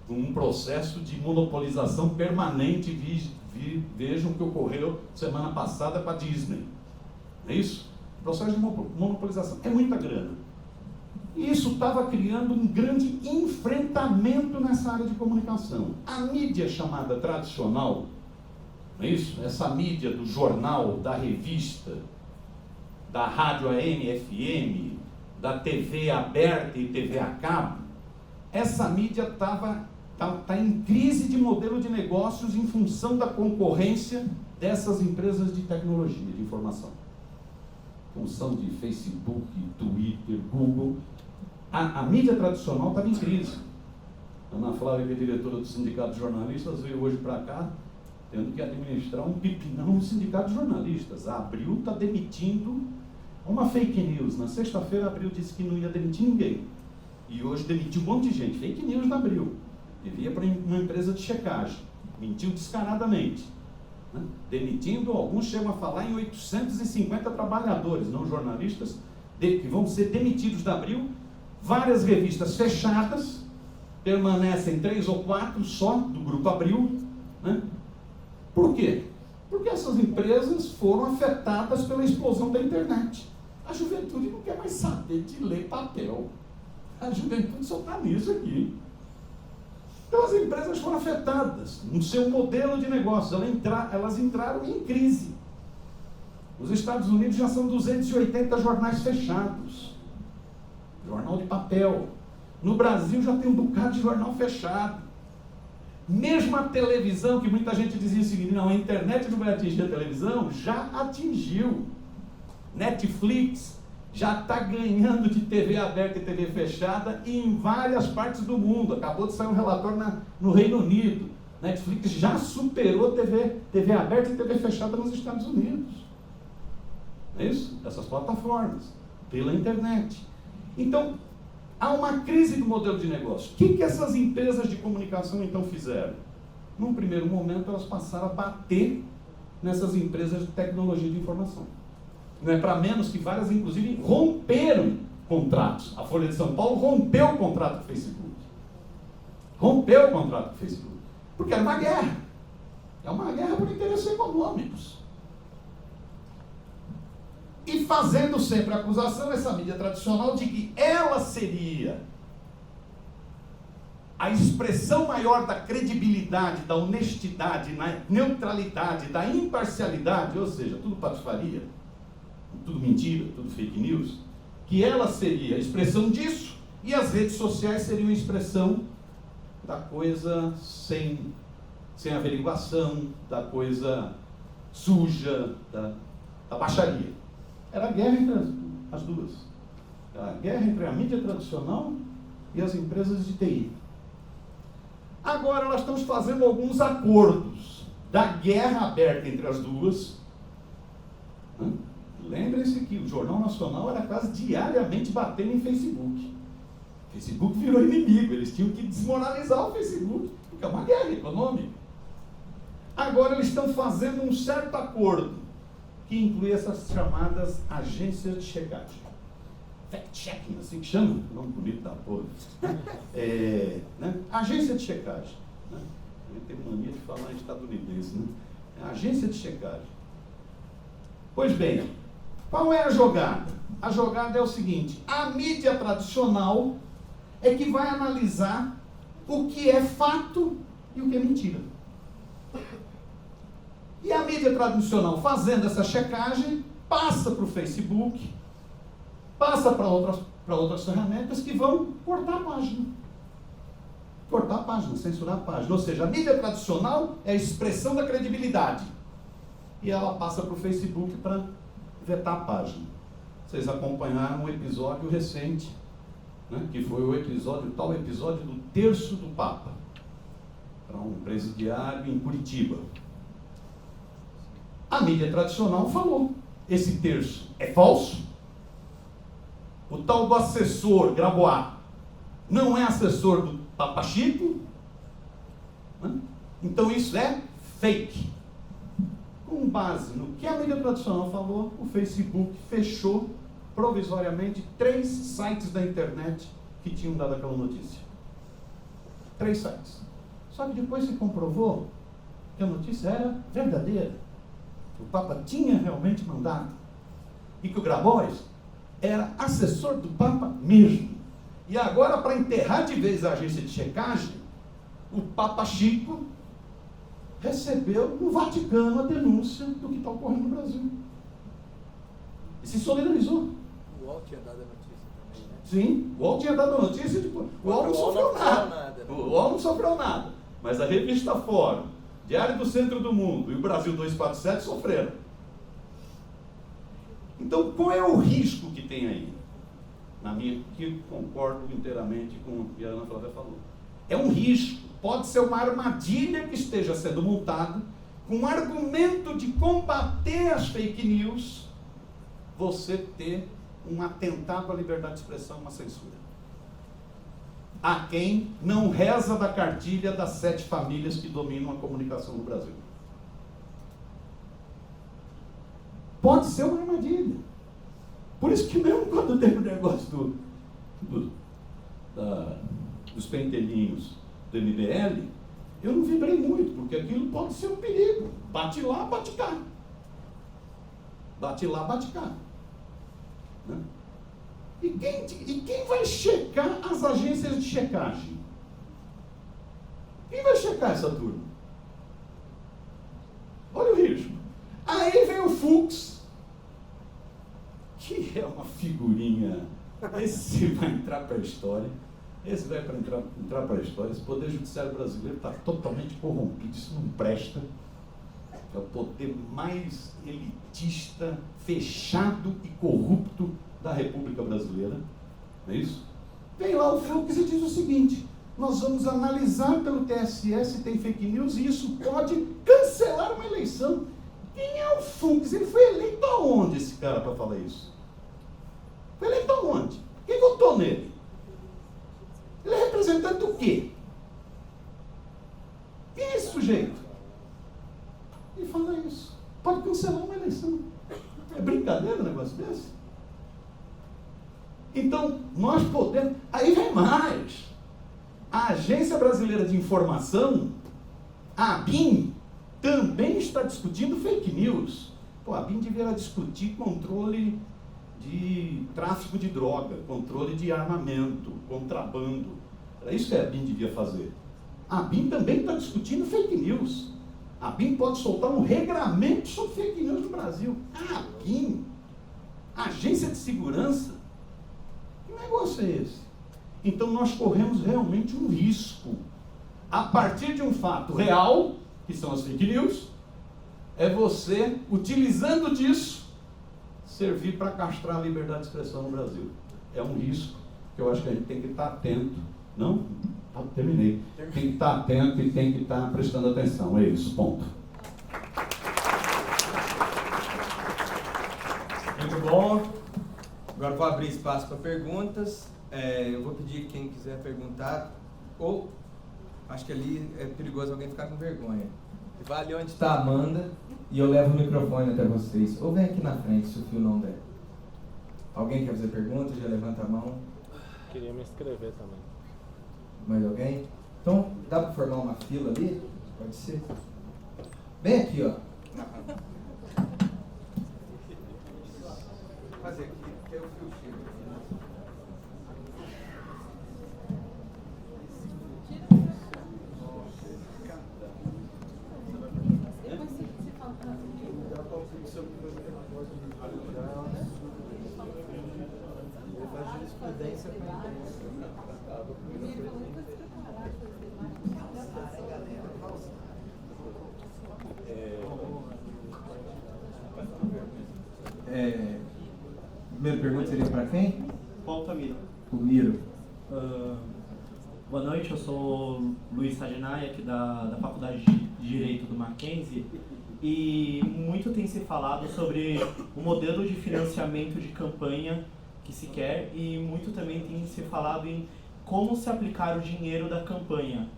Um processo de monopolização permanente. Vejam o que ocorreu semana passada com a Disney. Não é isso? O processo de monopolização. É muita grana. E isso estava criando um grande enfrentamento nessa área de comunicação. A mídia chamada tradicional, não é isso? Essa mídia do jornal, da revista, da rádio AM, FM, da TV aberta e TV a cabo, essa mídia está em crise de modelo de negócios em função da concorrência dessas empresas de tecnologia, de informação. Função de Facebook, Twitter, Google. A mídia tradicional estava em crise. A Ana Flávia, que é diretora do Sindicato de Jornalistas, veio hoje para cá, tendo que administrar um pepinão no Sindicato de Jornalistas. A Abril está demitindo uma fake news. Na sexta-feira, a Abril disse que não ia demitir ninguém. e hoje demitiu um monte de gente. Fake news da Abril. Devia para uma empresa de checagem. Mentiu descaradamente. Né? Demitindo, alguns chegam a falar em 850 trabalhadores, não jornalistas, que vão ser demitidos da Abril. Várias revistas fechadas, permanecem 3 ou 4 só do Grupo Abril. Né? Por quê? Porque essas empresas foram afetadas pela explosão da internet. A juventude não quer mais saber de ler papel. A juventude só está nisso aqui. Então as empresas foram afetadas no seu modelo de negócio. Elas entraram em crise. Os Estados Unidos já são 280 jornais fechados. Jornal de papel. No Brasil já tem um bocado de jornal fechado. Mesmo a televisão, que muita gente dizia o seguinte, não, a internet não vai atingir a televisão, já atingiu. Netflix já está ganhando de TV aberta e TV fechada em várias partes do mundo. Acabou de sair um relatório no Reino Unido. Netflix já superou TV aberta e TV fechada nos Estados Unidos. Não é isso? Essas plataformas, pela internet. Então, há uma crise do modelo de negócio. O que essas empresas de comunicação então fizeram? Num primeiro momento, elas passaram a bater nessas empresas de tecnologia de informação. Não é para menos que várias, inclusive, romperam contratos. A Folha de São Paulo rompeu o contrato com o Facebook. Rompeu o contrato com o Facebook. Porque era uma guerra. É uma guerra por interesses econômicos. E fazendo sempre a acusação, essa mídia tradicional, de que ela seria a expressão maior da credibilidade, da honestidade, da neutralidade, da imparcialidade, ou seja, tudo patifaria, tudo mentira, tudo fake news, que ela seria a expressão disso, e as redes sociais seriam a expressão da coisa sem averiguação, da coisa suja, da baixaria. Era a guerra entre as duas. Era a guerra entre a mídia tradicional e as empresas de TI. Agora nós estamos fazendo alguns acordos da guerra aberta entre as duas. Lembrem-se que o Jornal Nacional era quase diariamente batendo em Facebook. O Facebook virou inimigo, eles tinham que desmoralizar o Facebook, porque é uma guerra econômica. Agora eles estão fazendo um certo acordo, que inclui essas chamadas agências de checagem. Fact-checking, assim que chama, o nome bonito da porra. Agência de checagem. Né? Eu tenho mania de falar em estadunidense. Né? Agência de checagem. Pois bem, qual é a jogada? A jogada é o seguinte: a mídia tradicional é que vai analisar o que é fato e o que é mentira. E a mídia tradicional, fazendo essa checagem, passa para o Facebook, passa para outras ferramentas que vão cortar a página. Cortar a página, censurar a página. Ou seja, a mídia tradicional é a expressão da credibilidade. E ela passa para o Facebook para vetar a página. Vocês acompanharam um episódio recente, né, que foi o tal episódio do terço do Papa, para um presidiário em Curitiba. A mídia tradicional falou, esse terço é falso. O tal do assessor Grabois não é assessor do Papa Chico, né? Então isso é fake. Com base no que a mídia tradicional falou, o Facebook fechou provisoriamente 3 sites da internet que tinham dado aquela notícia. 3 sites. Só que depois se comprovou que a notícia era verdadeira. O Papa tinha realmente mandado. E que o Grabois era assessor do Papa mesmo. E agora, para enterrar de vez a agência de checagem, o Papa Chico recebeu no Vaticano a denúncia do que está ocorrendo no Brasil. E se solidarizou. O UOL tinha dado a notícia também, né? Sim, o UOL tinha dado a notícia, tipo, o UOL não sofreu nada. O UOL não sofreu nada. Mas a revista Fórum, Diário do Centro do Mundo e o Brasil 247 sofreram. Então, qual é o risco que tem aí? Que concordo inteiramente com o que a Ana Flávia falou. É um risco, pode ser uma armadilha que esteja sendo montada com um argumento de combater as fake news, você ter um atentado à liberdade de expressão, uma censura. a quem não reza da cartilha das 7 famílias que dominam a comunicação no Brasil. Pode ser uma armadilha. Por isso que mesmo quando teve o negócio dos pentelhinhos do MBL, eu não vibrei muito, porque aquilo pode ser um perigo. Bate lá, bate cá. Bate lá, bate cá. Né? E quem vai checar as agências de checagem? Quem vai checar essa turma? Olha o risco. Aí vem o Fux, que é uma figurinha. Esse vai entrar para a história. Esse vai entrar para a história. Esse Poder Judiciário brasileiro está totalmente corrompido. Isso não presta. É o poder mais elitista, fechado e corrupto da República Brasileira. Não é isso? Vem lá o Fux e diz o seguinte: nós vamos analisar pelo TSE se tem fake news e isso pode cancelar uma eleição. Quem é o Fux? Ele foi eleito aonde, esse cara, para falar isso? Foi eleito aonde? Quem votou nele? Ele é representante do quê? Quem é esse sujeito? Ele fala isso. Pode cancelar uma eleição. É brincadeira um negócio desse? Então, nós podemos... Aí vem mais. A Agência Brasileira de Informação, a ABIN, também está discutindo fake news. Pô, a ABIN deveria discutir controle de tráfico de droga, controle de armamento, contrabando. Era isso que a ABIN devia fazer. A ABIN também está discutindo fake news. A ABIN pode soltar um regramento sobre fake news no Brasil. A ABIN, Agência de Segurança, que negócio é esse? Então nós corremos realmente um risco. A partir de um fato real, que são as fake news, é você, utilizando disso, servir para castrar a liberdade de expressão no Brasil. É um risco que eu acho que a gente tem que estar atento. Não? Terminei. Tem que estar atento e tem que estar prestando atenção. É isso, ponto. Muito bom. Agora vou abrir espaço para perguntas. Eu vou pedir quem quiser perguntar, ou acho que ali é perigoso alguém ficar com vergonha. Vai ali onde está a Amanda e eu levo o microfone até vocês. Ou vem aqui na frente se o fio não der. Alguém quer fazer pergunta? Já levanta a mão. Queria me inscrever também. Mais alguém? Então, dá para formar uma fila ali? Pode ser. Bem aqui, ó. Vou fazer aqui, que é o fio chega. Primeira pergunta seria para quem? Paulo Tamiro. O Miro. Boa noite, eu sou Luiz Saginai, aqui da Faculdade de Direito do Mackenzie, e muito tem se falado sobre o modelo de financiamento de campanha que se quer, e muito também tem se falado em como se aplicar o dinheiro da campanha.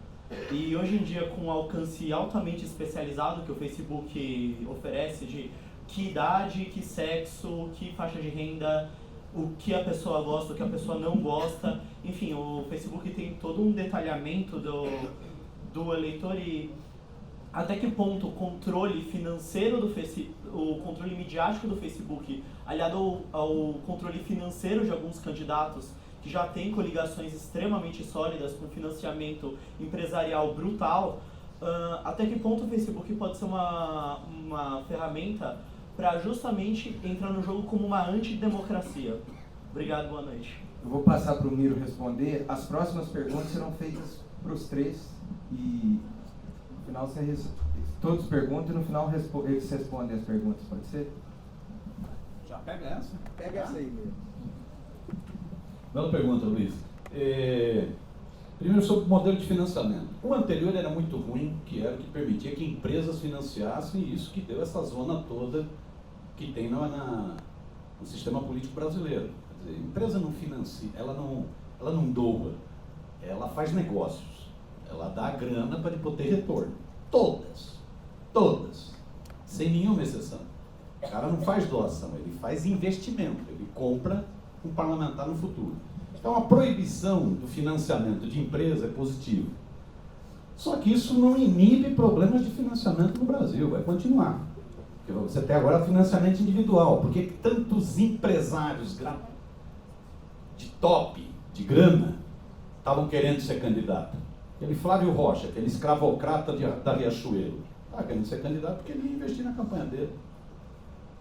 E hoje em dia, com um alcance altamente especializado que o Facebook oferece, de que idade, que sexo, que faixa de renda, o que a pessoa gosta, o que a pessoa não gosta, enfim, o Facebook tem todo um detalhamento do eleitor, e até que ponto o controle financeiro o controle midiático do Facebook, aliado ao controle financeiro de alguns candidatos que já têm coligações extremamente sólidas com financiamento empresarial brutal, até que ponto o Facebook pode ser uma ferramenta para justamente entrar no jogo como uma antidemocracia. Obrigado, boa noite. Eu vou passar para o Miro responder. As próximas perguntas serão feitas para os três e no final todos perguntam e no final eles respondem as perguntas, pode ser? Já pega essa. Pega essa aí, Miro. Bela pergunta, Luiz. Primeiro, sobre o modelo de financiamento. O anterior era muito ruim, que era o que permitia que empresas financiassem, e isso que deu essa zona toda que tem no sistema político brasileiro. Quer dizer, a empresa não financia, ela não doa, ela faz negócios, ela dá grana para depois ter retorno. Todas, sem nenhuma exceção. O cara não faz doação, ele faz investimento, ele compra um parlamentar no futuro. Então a proibição do financiamento de empresa é positiva. Só que isso não inibe problemas de financiamento no Brasil, vai continuar. Porque você tem agora financiamento individual. Por que tantos empresários de top, de grana, estavam querendo ser candidato? Aquele Flávio Rocha, aquele escravocrata da Riachuelo, estava querendo ser candidato porque ele ia investir na campanha dele.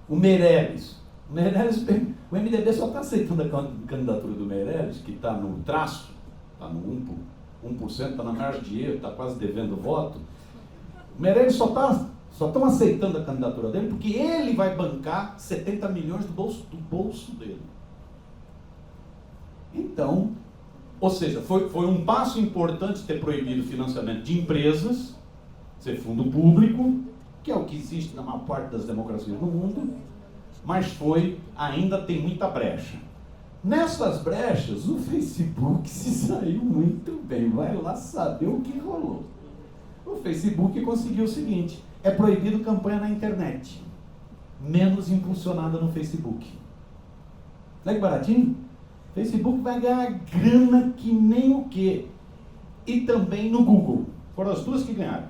O Meirelles, o MDB só está aceitando a candidatura do Meirelles, que está no traço, está no 1%, está na margem de erro, está quase devendo voto. O Meirelles só estão aceitando a candidatura dele porque ele vai bancar 70 milhões do bolso dele. Então, ou seja, foi um passo importante ter proibido o financiamento de empresas, ser fundo público, que é o que existe na maior parte das democracias no mundo, mas ainda tem muita brecha. Nessas brechas, o Facebook se saiu muito bem, vai lá saber o que rolou. O Facebook conseguiu o seguinte: é proibido campanha na internet, menos impulsionada no Facebook. Não é que baratinho? O Facebook vai ganhar grana que nem o quê. E também no Google. Foram as duas que ganharam.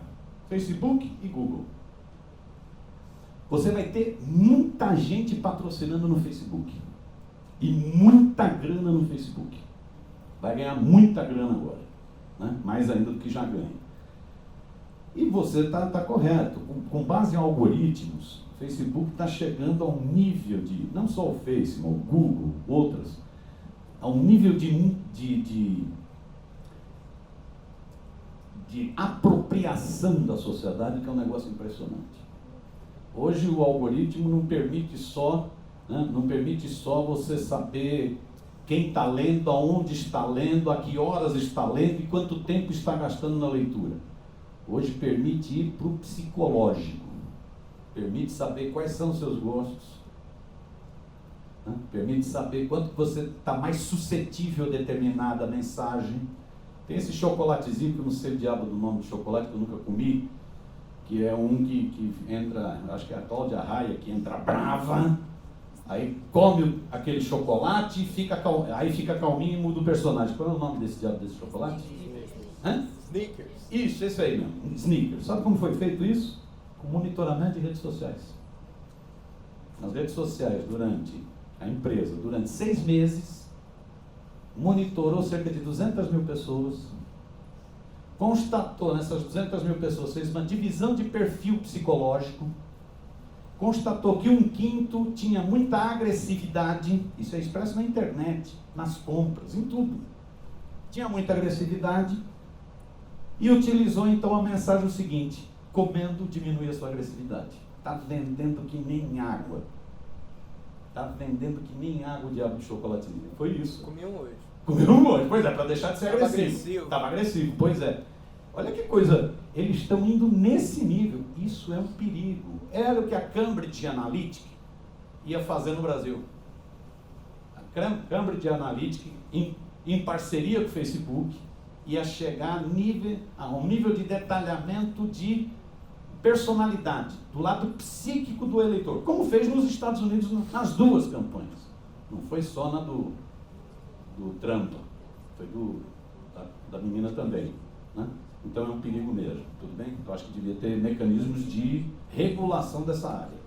Facebook e Google. Você vai ter muita gente patrocinando no Facebook. E muita grana no Facebook. Vai ganhar muita grana agora. Né? Mais ainda do que já ganha. E você está correto. Com base em algoritmos, o Facebook está chegando a um nível de, não só o Facebook, o Google, outras, a um nível de apropriação da sociedade que é um negócio impressionante. Hoje o algoritmo não permite só você saber quem está lendo, aonde está lendo, a que horas está lendo e quanto tempo está gastando na leitura. Hoje permite ir para o psicológico, permite saber quais são os seus gostos, né? Permite saber quanto você está mais suscetível a determinada mensagem. Tem esse chocolatezinho, que eu não sei o diabo do nome do chocolate, que eu nunca comi, que é um que entra, acho que é a Cláudia Raia, que entra brava, aí come aquele chocolate, aí fica calminho e muda o personagem. Qual é o nome desse diabo desse chocolate? Snickers. Isso, esse aí mesmo, Snickers. Sabe como foi feito isso? Com monitoramento de redes sociais. Nas redes sociais, a empresa, durante 6 meses, monitorou cerca de 200 mil pessoas, constatou nessas 200 mil pessoas, fez uma divisão de perfil psicológico, constatou que 1/5 tinha muita agressividade, isso é expresso na internet, nas compras, em tudo. Tinha muita agressividade e utilizou então a mensagem seguinte: comendo diminui a sua agressividade. Está vendendo que nem água. Está vendendo que nem água o diabo de chocolatinho. Foi isso. Comi um hoje. Comeu um hoje, pois é, para deixar de ser Tava agressivo. Estava agressivo, pois é. Olha que coisa, eles estão indo nesse nível. Isso é um perigo. Era o que a Cambridge Analytica ia fazer no Brasil. A Cambridge Analytica, em parceria com o Facebook, ia chegar a um nível de detalhamento de personalidade, do lado psíquico do eleitor, como fez nos Estados Unidos nas duas campanhas. Não foi só na do Trump, foi da menina também, né? Então é um perigo mesmo, tudo bem? Eu acho que devia ter mecanismos de regulação dessa área.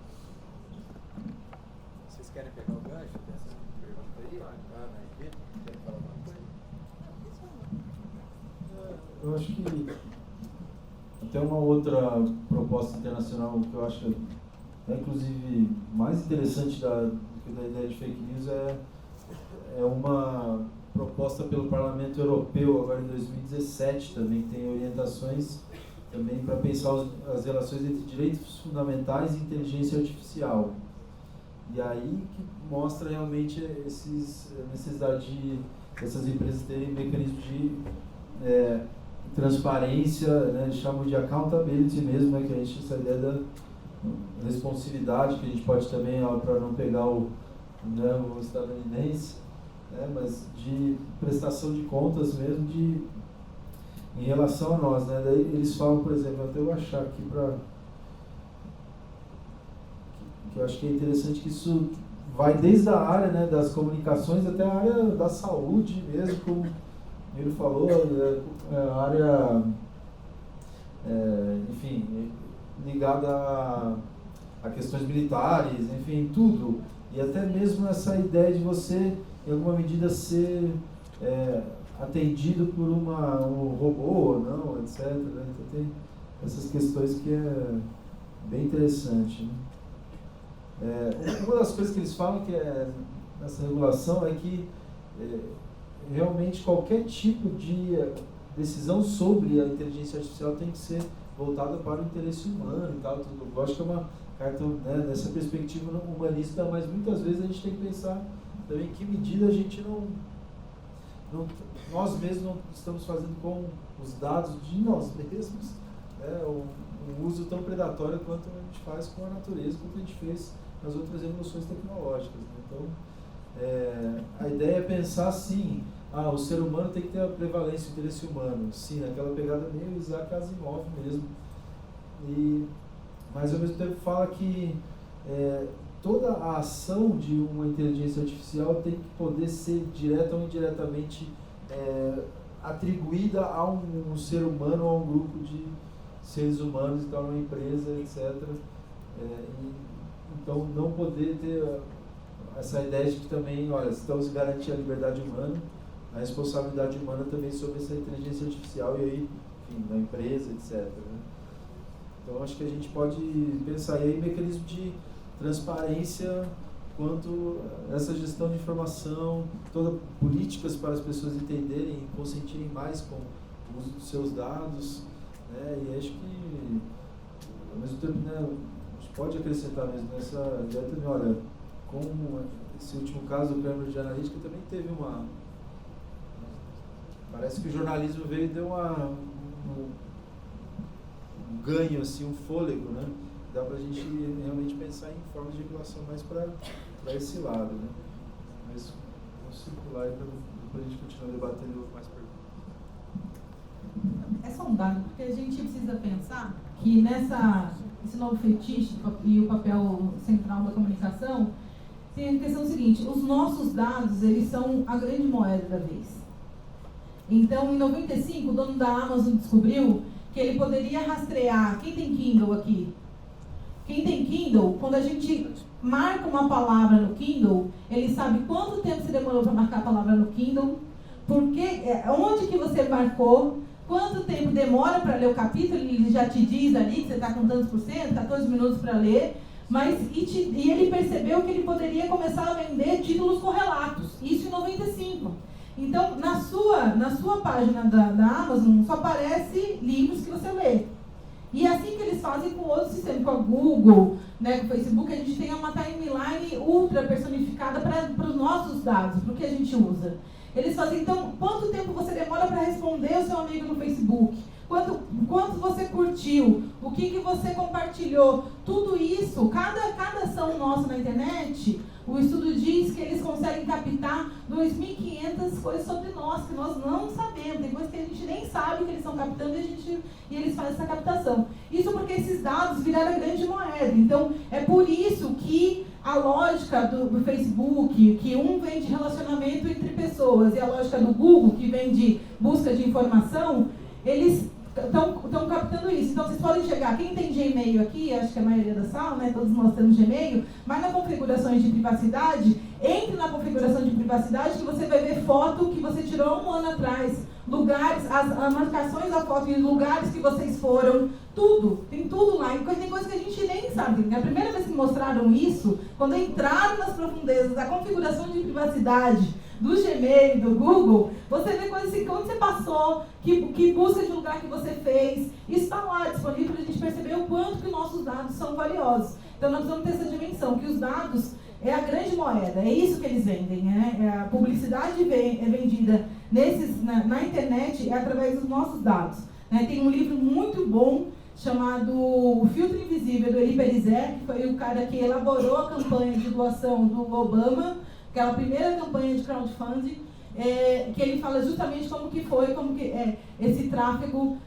Vocês querem pegar o gancho dessa pergunta aí? Querem falar alguma coisa? Eu acho que até uma outra proposta internacional que eu acho inclusive mais interessante da ideia de fake news é uma proposta pelo Parlamento Europeu agora em 2017 também, que tem orientações também para pensar as relações entre direitos fundamentais e inteligência artificial. E aí que mostra realmente a necessidade dessas empresas terem mecanismos de transparência, né, eles chamam de accountability mesmo, né, que a gente, essa ideia da responsividade, que a gente pode também, para não pegar o estadunidense, né, mas de prestação de contas mesmo em relação a nós, né? Daí eles falam, por exemplo, até eu achar aqui que eu acho que é interessante que isso vai desde a área, né, das comunicações até a área da saúde mesmo, como ele falou, a área, enfim, ligada a questões militares, enfim, tudo. E até mesmo essa ideia de você, em alguma medida, ser atendido por um robô ou não, etc. Né? Então tem essas questões que é bem interessante. Né? Uma das coisas que eles falam que nessa regulação é que realmente qualquer tipo de decisão sobre a inteligência artificial tem que ser voltada para o interesse humano e tal. Tudo. Eu acho que é uma carta, né, nessa perspectiva humanista, mas muitas vezes a gente tem que pensar também em que medida a gente nós mesmos não estamos fazendo com os dados de nós mesmos, né, um uso tão predatório quanto a gente faz com a natureza, quanto a gente fez nas outras evoluções tecnológicas. Né? Então, a ideia é pensar assim, o ser humano tem que ter a prevalência do interesse humano, sim, aquela pegada meio Isaac Asimov mesmo, mas ao mesmo tempo fala que toda a ação de uma inteligência artificial tem que poder ser direta ou indiretamente atribuída a um ser humano, a um grupo de seres humanos, então uma empresa, etc. Então não poder ter essa ideia de que também, olha, estamos garantindo a liberdade humana, a responsabilidade humana também sobre essa inteligência artificial e aí, enfim, na empresa, etc. Né? Então acho que a gente pode pensar aí em mecanismo de transparência quanto a essa gestão de informação, todas políticas para as pessoas entenderem e consentirem mais com o uso dos seus dados, né? E acho que ao mesmo tempo, né, a gente pode acrescentar mesmo nessa ideia também, olha, como esse último caso do Cambridge Analytica também teve parece que o jornalismo veio e deu um ganho, assim, um fôlego, né? Dá pra gente realmente pensar em formas de regulação mais para esse lado, né? Mas vamos circular e depois a gente continua debatendo mais perguntas. É só um dado, porque a gente precisa pensar que esse novo fetiche e o papel central da comunicação tem a questão seguinte: os nossos dados, eles são a grande moeda da vez. Então, em 95, o dono da Amazon descobriu que ele poderia rastrear. Quem tem Kindle aqui? Quem tem Kindle, quando a gente marca uma palavra no Kindle, ele sabe quanto tempo você demorou para marcar a palavra no Kindle, onde que você marcou, quanto tempo demora para ler o capítulo, ele já te diz ali que você está com tantos %, 14 minutos para ler, e ele percebeu que ele poderia começar a vender títulos correlatos, isso em 95. Então, na sua página da Amazon, só aparece livros que você lê. E é assim que eles fazem com outros sistemas, com a Google, né, com o Facebook, a gente tem uma timeline ultra personificada para os nossos dados, para o que a gente usa. Eles fazem, então, quanto tempo você demora para responder o seu amigo no Facebook? Quanto você curtiu? O que você compartilhou? Tudo isso, cada ação nossa na internet, o estudo diz que eles conseguem captar 2.500 coisas sobre nós, que nós não sabemos. Tem coisas que a gente nem sabe que eles estão captando e eles fazem essa captação. Isso porque esses dados viraram a grande moeda. Então, é por isso que a lógica do Facebook, que um vem de relacionamento entre pessoas, e a lógica do Google, que vem de busca de informação, eles estão captando isso. Então, vocês podem chegar, quem tem Gmail aqui, acho que a maioria da sala, né, todos nós temos Gmail, mas na configurações de privacidade, entre na configuração de privacidade que você vai ver foto que você tirou há 1 ano atrás, lugares, as marcações da foto e lugares que vocês foram, tudo, tem tudo lá. E tem coisa que a gente nem sabe. A primeira vez que mostraram isso, quando entraram nas profundezas da configuração de privacidade do Gmail, do Google, você vê coisas assim, onde você passou, que busca de lugar que você fez, isso está lá disponível para a gente perceber o quanto que nossos dados são valiosos. Então nós precisamos ter essa dimensão, que os dados é a grande moeda, é isso que eles vendem, né? A publicidade é vendida na internet através dos nossos dados. Né? Tem um livro muito bom chamado O Filtro Invisível, do Eli Pelizer, que foi o cara que elaborou a campanha de doação do Obama aquela primeira campanha de crowdfunding, que ele fala justamente como que foi, como que é esse tráfego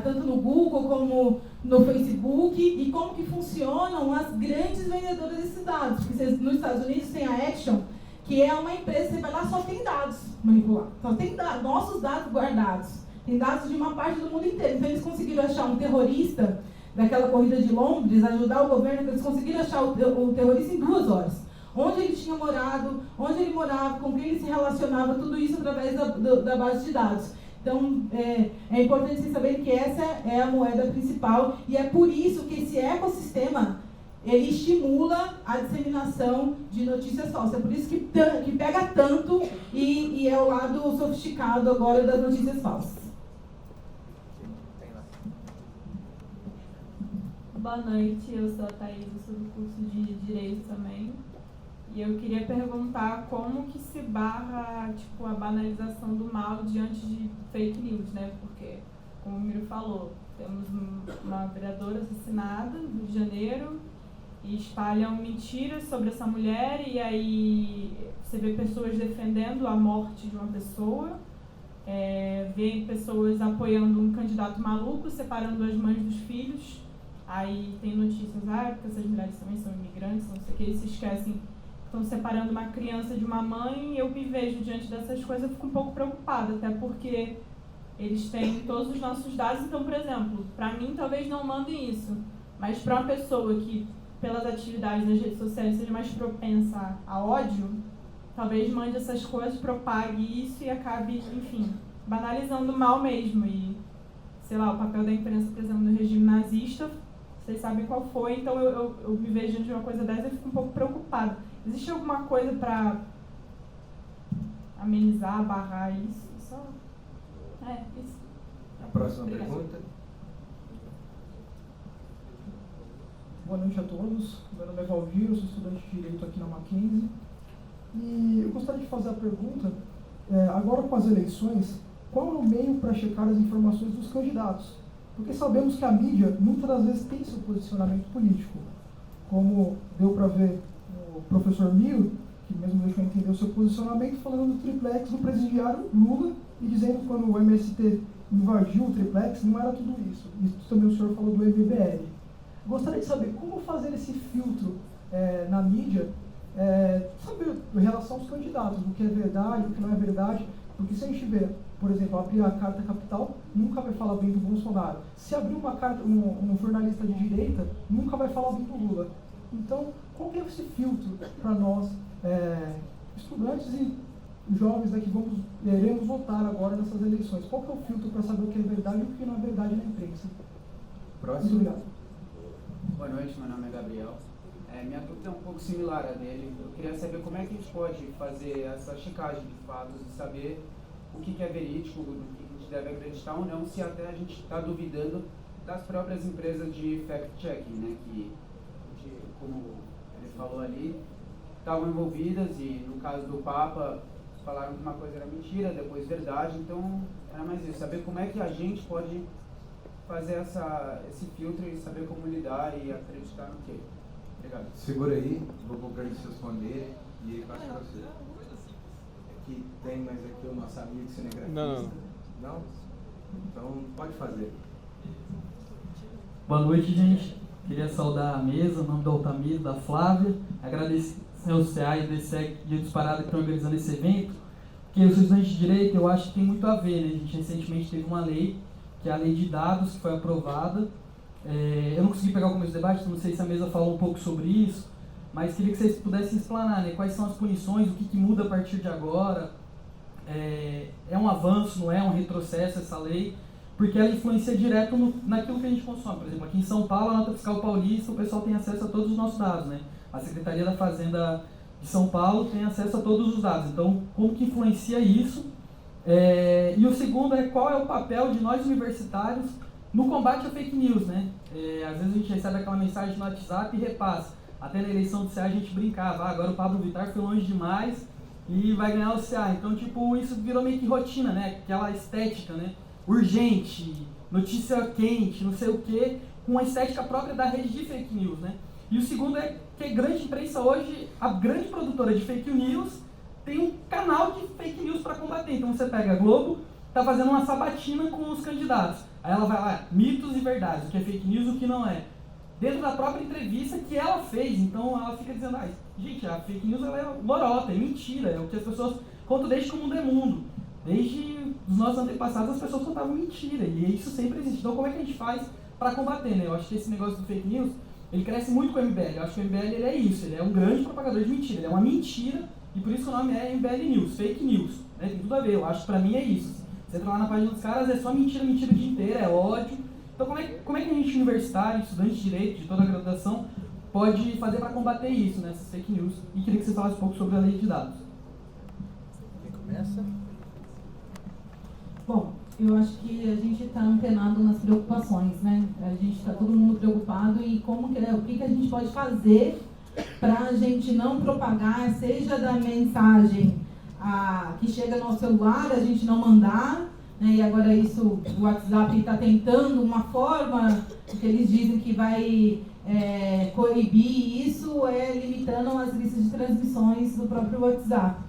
tanto no Google como no Facebook e como que funcionam as grandes vendedoras desses dados. Porque nos Estados Unidos tem a Action, que é uma empresa, você vai lá, só tem dados manipulados, só tem nossos dados guardados, tem dados de uma parte do mundo inteiro. Então eles conseguiram achar um terrorista daquela corrida de Londres, ajudar o governo, eles conseguiram achar o terrorista em 2 horas. Onde ele tinha morado, onde ele morava, com quem ele se relacionava, tudo isso através da base de dados. Então, é importante vocês saberem que essa é a moeda principal e é por isso que esse ecossistema, ele estimula a disseminação de notícias falsas. É por isso que pega tanto e é o lado sofisticado agora das notícias falsas. Boa noite, eu sou a Thaís, eu sou do curso de Direito também. E eu queria perguntar como que se barra, tipo, a banalização do mal diante de fake news, né? Porque, como o Miro falou, temos uma vereadora assassinada no Rio de Janeiro e espalham mentiras sobre essa mulher e aí você vê pessoas defendendo a morte de uma pessoa, vê pessoas apoiando um candidato maluco, separando as mães dos filhos, aí tem notícias, porque essas mulheres também são imigrantes, não sei o que, e se esquecem. Estão separando uma criança de uma mãe, eu me vejo diante dessas coisas, eu fico um pouco preocupada, até porque eles têm todos os nossos dados. Então, por exemplo, para mim talvez não mandem isso, mas para uma pessoa que, pelas atividades nas redes sociais, seja mais propensa a ódio, talvez mande essas coisas, propague isso e acabe, enfim, banalizando o mal mesmo. E, sei lá, o papel da imprensa, por exemplo, no regime nazista, vocês sabem qual foi, então eu me vejo diante de uma coisa dessa e fico um pouco preocupada. Existe alguma coisa para amenizar, barrar isso? Só... isso. A próxima Obrigada. pergunta. Boa noite a todos. Meu nome é Valdir, eu sou estudante de Direito aqui na Mackenzie. E eu gostaria de fazer a pergunta, agora com as eleições, qual é o meio para checar as informações dos candidatos? Porque sabemos que a mídia muitas das vezes tem seu posicionamento político, como deu para ver o professor Miro, que mesmo deixou entender o seu posicionamento, falando do triplex do presidiário Lula e dizendo que quando o MST invadiu o triplex não era tudo isso. Isso também o senhor falou do MBL. Gostaria de saber como fazer esse filtro na mídia, saber em relação aos candidatos, o que é verdade, o que não é verdade, porque se a gente vê, por exemplo, abrir a Carta Capital, nunca vai falar bem do Bolsonaro. Se abrir uma carta, um jornalista de direita, nunca vai falar bem do Lula. Então, qual que é esse filtro para nós, estudantes e jovens que iremos votar agora nessas eleições? Qual que é o filtro para saber o que é verdade e o que não é verdade na imprensa? Próximo. Muito obrigado. Boa noite, meu nome é Gabriel. Minha dúvida é um pouco similar à dele. Eu queria saber como é que a gente pode fazer essa checagem de fatos e saber o que é verídico, o que a gente deve acreditar ou não, se até a gente está duvidando das próprias empresas de fact-checking, né, que, como ele falou ali, estavam envolvidas e, no caso do Papa, falaram que uma coisa era mentira, depois verdade. Então, era mais isso, saber como é que a gente pode fazer esse filtro e saber como lidar e acreditar no quê. Obrigado. Segura aí, vou colocar ele se responder e ele passa para você. Aqui tem mais aqui o nosso amigo cinegrafista. Não. Não? Então pode fazer. Boa noite, gente. Queria saudar a mesa, o nome do Altamiro, da Flávia, agradecer ao CA e do ESEC de Disparada que estão organizando esse evento, porque os estudantes de Direito eu acho que tem muito a ver, né? A gente recentemente teve uma lei, que é a Lei de Dados, que foi aprovada. Eu não consegui pegar o começo do debate, não sei se a mesa falou um pouco sobre isso, mas queria que vocês pudessem explanar, né? Quais são as punições, o que muda a partir de agora, é um avanço, não é um retrocesso essa lei, porque ela influencia direto naquilo que a gente consome. Por exemplo, aqui em São Paulo, a nota fiscal paulista, o pessoal tem acesso a todos os nossos dados, né? A Secretaria da Fazenda de São Paulo tem acesso a todos os dados. Então, como que influencia isso? E o segundo é qual é o papel de nós universitários no combate à fake news, né? Às vezes a gente recebe aquela mensagem no WhatsApp e repassa. Até na eleição do CA a gente brincava, agora o Pablo Vittar foi longe demais e vai ganhar o CA. Então, tipo, isso virou meio que rotina, né? Aquela estética, né? Urgente, notícia quente, não sei o quê, com a estética própria da rede de fake news, né? E o segundo é que a grande imprensa hoje, a grande produtora de fake news, tem um canal de fake news para combater. Então você pega a Globo, está fazendo uma sabatina com os candidatos. Aí ela vai lá, mitos e verdades, o que é fake news e o que não é. Dentro da própria entrevista que ela fez, então ela fica dizendo, gente, a fake news ela é lorota, é mentira, é o que as pessoas contam desde que o mundo é mundo. Desde os nossos antepassados as pessoas contavam mentira, e isso sempre existe. Então como é que a gente faz para combater, né? Eu acho que esse negócio do fake news, ele cresce muito com o MBL. Eu acho que o MBL ele é isso, ele é um grande propagador de mentira, ele é uma mentira, e por isso que o nome é MBL News, fake news, né? Tem tudo a ver, eu acho que pra mim é isso. Você entra lá na página dos caras, é só mentira, mentira o dia inteiro, é ódio. Então como é que a gente, universitário, estudante de direito, de toda a graduação, pode fazer para combater isso, né, essas fake news? E queria que você falasse um pouco sobre a lei de dados. Quem começa? Bom, eu acho que a gente está antenado nas preocupações, né? A gente está todo mundo preocupado e o que a gente pode fazer para a gente não propagar, seja da mensagem que chega no celular, a gente não mandar, né? E agora isso, o WhatsApp está tentando uma forma que eles dizem que vai coibir isso, limitando as listas de transmissões do próprio WhatsApp.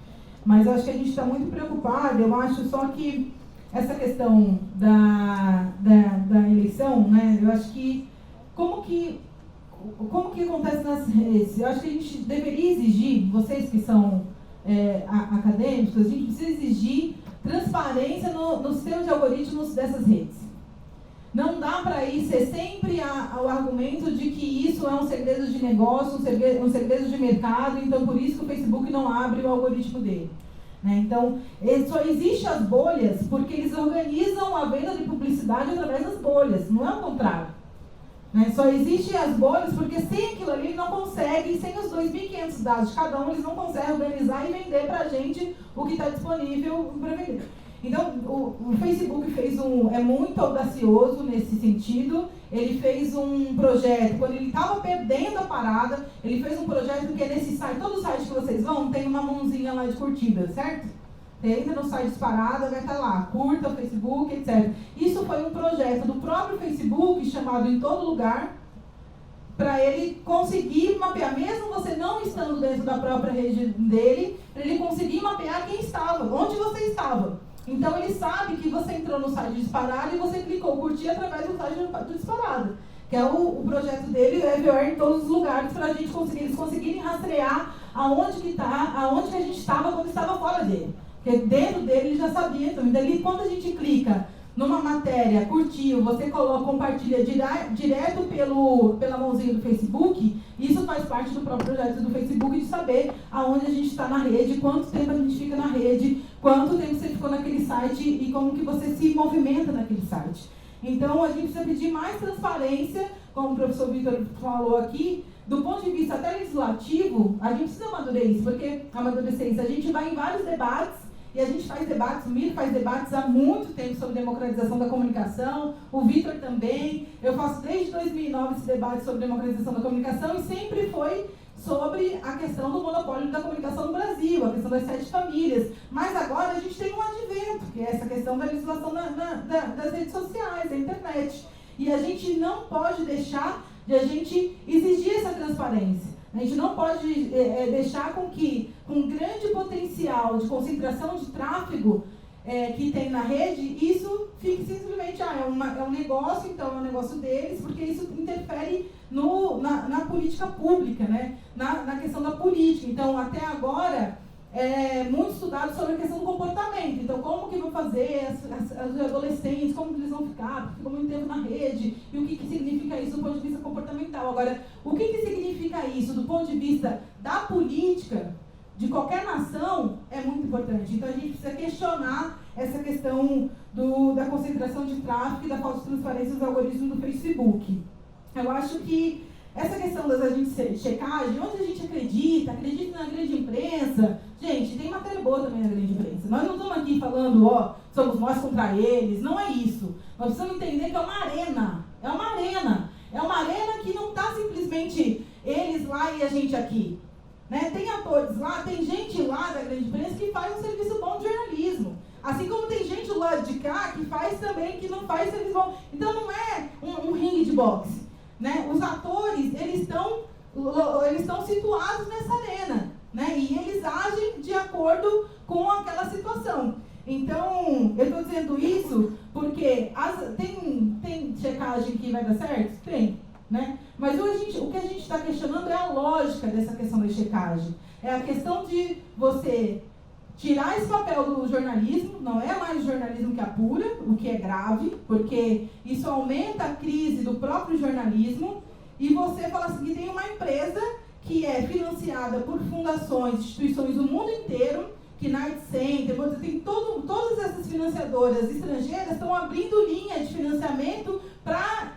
Mas eu acho que a gente está muito preocupado, eu acho só que essa questão da eleição, né? Eu acho que como que acontece nas redes? Eu acho que a gente deveria exigir, vocês que são acadêmicos, a gente precisa exigir transparência no sistema de algoritmos dessas redes. Não dá para ser sempre o argumento de que isso é um segredo de negócio, um segredo de mercado, então por isso que o Facebook não abre o algoritmo dele. Né? Então, só existem as bolhas porque eles organizam a venda de publicidade através das bolhas, não é o contrário. Né? Só existem as bolhas porque sem aquilo ali ele não consegue, sem os 2.500 dados de cada um, eles não conseguem organizar e vender para a gente o que está disponível para vender. Então, o Facebook é muito audacioso nesse sentido. Ele fez um projeto, quando ele estava perdendo a parada, ele fez um projeto que é nesse site, todo site que vocês vão, tem uma mãozinha lá de curtida, certo? Você entra no site disparado, vai estar lá, curta o Facebook, etc. Isso foi um projeto do próprio Facebook, chamado Em Todo Lugar, para ele conseguir mapear, mesmo você não estando dentro da própria rede dele, para ele conseguir mapear quem estava, onde você estava. Então ele sabe que você entrou no site disparado e você clicou curtir através do site do disparado. Que é o projeto dele, o Everywhere em todos os lugares, para eles conseguirem rastrear aonde que a gente estava quando estava fora dele. Porque dentro dele ele já sabia. Então, daí quando a gente clica numa matéria, curtiu, você compartilha direto pela mãozinha do Facebook, isso faz parte do próprio projeto do Facebook de saber aonde a gente está na rede, quanto tempo a gente fica na rede, quanto tempo você ficou naquele site e como que você se movimenta naquele site. Então a gente precisa pedir mais transparência, como o professor Vitor falou aqui, do ponto de vista até legislativo, a gente precisa amadurecer isso. A gente vai em vários debates, e a gente faz debates, o Miro faz debates há muito tempo sobre democratização da comunicação, o Vitor também. Eu faço desde 2009 esse debate sobre democratização da comunicação e sempre foi sobre a questão do monopólio da comunicação no Brasil, a questão das 7 famílias. Mas agora a gente tem um advento, que é essa questão da legislação das redes sociais, da internet. E a gente não pode deixar de a gente exigir essa transparência. A gente não pode deixar com que, com um grande potencial de concentração de tráfego que tem na rede, isso fique simplesmente, é um negócio, então é um negócio deles, porque isso interfere na política pública, né? Na questão da política. Então, até agora, muito estudado sobre a questão do comportamento. Então, como que vão fazer os adolescentes, como eles vão ficar, ficam muito tempo na rede, e o que significa isso do ponto de vista comportamental. Agora, o que significa isso do ponto de vista da política, de qualquer nação, é muito importante. Então, a gente precisa questionar essa questão da concentração de tráfego e da falta de transparência dos algoritmos do Facebook. Eu acho que essa questão das agentes de checagem, onde a gente acredita na grande imprensa. Gente, tem matéria boa também na grande imprensa. Nós não estamos aqui falando, somos nós contra eles. Não é isso. Nós precisamos entender que é uma arena. É uma arena. É uma arena que não está simplesmente eles lá e a gente aqui. Né? Tem atores lá, tem gente lá da grande imprensa que faz um serviço bom de jornalismo. Assim como tem gente do lado de cá que faz também, que não faz serviço bom. Então não é um ringue de boxe. Né? Os atores, eles estão eles estão situados nessa arena, né? E eles agem de acordo com aquela situação. Então, eu estou dizendo isso porque tem checagem que vai dar certo? Tem, né? Mas o que a gente está questionando é a lógica dessa questão da checagem. É a questão de você tirar esse papel do jornalismo, não é mais o jornalismo que apura, o que é grave, porque isso aumenta a crise do próprio jornalismo, e você fala assim, que tem uma empresa que é financiada por fundações, instituições do mundo inteiro, que Knight Center, tem todas essas financiadoras estrangeiras estão abrindo linha de financiamento para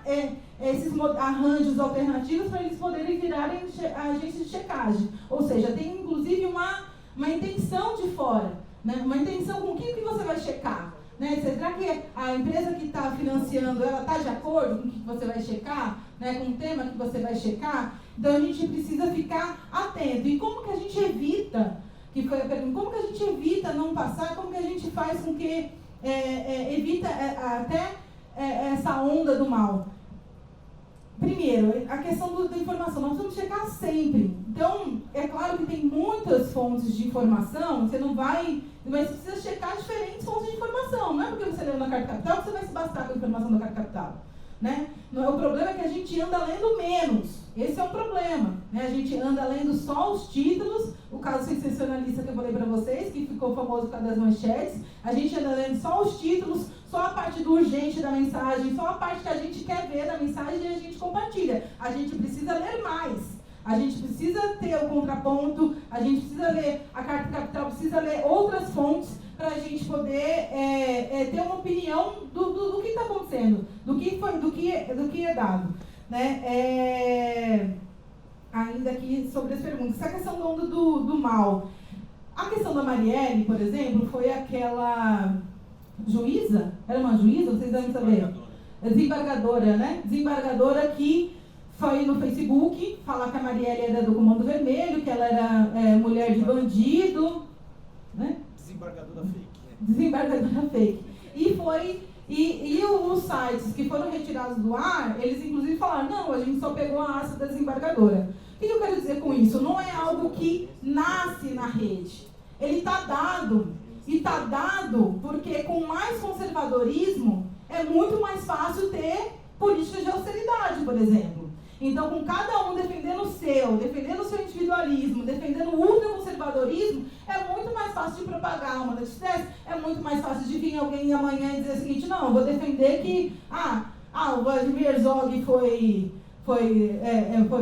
esses arranjos alternativos para eles poderem virarem agências de checagem. Ou seja, tem inclusive uma intenção de fora, né? Uma intenção com o que você vai checar. Né? Será que a empresa que está financiando, ela está de acordo com o que você vai checar? Né? Com o tema que você vai checar? Então a gente precisa ficar atento. E como que a gente evita, que foi a pergunta, como que a gente evita não passar, como que a gente faz com que evita até essa onda do mal? Primeiro, a questão da informação, nós precisamos checar sempre. Então, é claro que tem muitas fontes de informação, você não vai, mas você precisa checar diferentes fontes de informação. Não é porque você leu na Carta Capital que você vai se bastar com a informação da Carta Capital. Né? O problema é que a gente anda lendo menos. Esse é o problema. Né? A gente anda lendo só os títulos, o caso sensacionalista que eu falei para vocês, que ficou famoso por causa das manchetes. A gente anda lendo só os títulos, só a parte do urgente da mensagem, só a parte que a gente quer ver da mensagem e a gente compartilha. A gente precisa ler mais. A gente precisa ter o contraponto, a gente precisa ler a Carta Capital, precisa ler outras fontes para a gente poder ter uma opinião do que está acontecendo, do que é dado. Né? Ainda aqui sobre as perguntas, essa questão da onda do mal. A questão da Marielle, por exemplo, foi aquela juíza, era uma juíza, vocês devem saber? Desembargadora, né? Desembargadora que foi no Facebook falar que a Marielle era do Comando Vermelho, que ela era mulher de bandido, né? Desembargadora fake. Desembargadora fake. E os sites que foram retirados do ar, eles inclusive falaram, não, a gente só pegou a ata da desembargadora. O que eu quero dizer com isso? Não é algo que nasce na rede. Ele está dado, e está dado porque com mais conservadorismo é muito mais fácil ter políticas de austeridade, por exemplo. Então, com cada um defendendo o seu individualismo, defendendo o ultraconservadorismo, é muito mais fácil de propagar uma das ideias, é muito mais fácil de vir alguém amanhã e dizer o seguinte, não, eu vou defender que, o Vladimir Herzog foi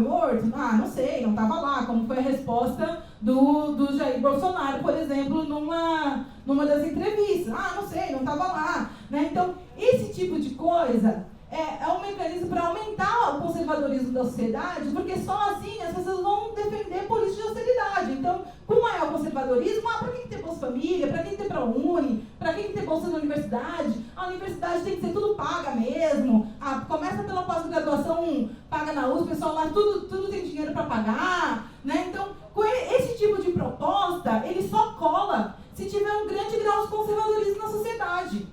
morto? Não sei, não estava lá, como foi a resposta do Jair Bolsonaro, por exemplo, numa das entrevistas. Não sei, não estava lá. Né? Então, esse tipo de coisa é um mecanismo para aumentar o conservadorismo da sociedade, porque só assim as pessoas vão defender políticas de austeridade. Então, com maior conservadorismo, para quem tem Bolsa Família, para quem tem ProUni, para quem tem Bolsa na universidade, a universidade tem que ser tudo paga mesmo, começa pela pós-graduação, paga na USP, o pessoal lá tudo tem dinheiro para pagar. Né? Então, com esse tipo de proposta, ele só cola se tiver um grande grau de conservadorismo na sociedade.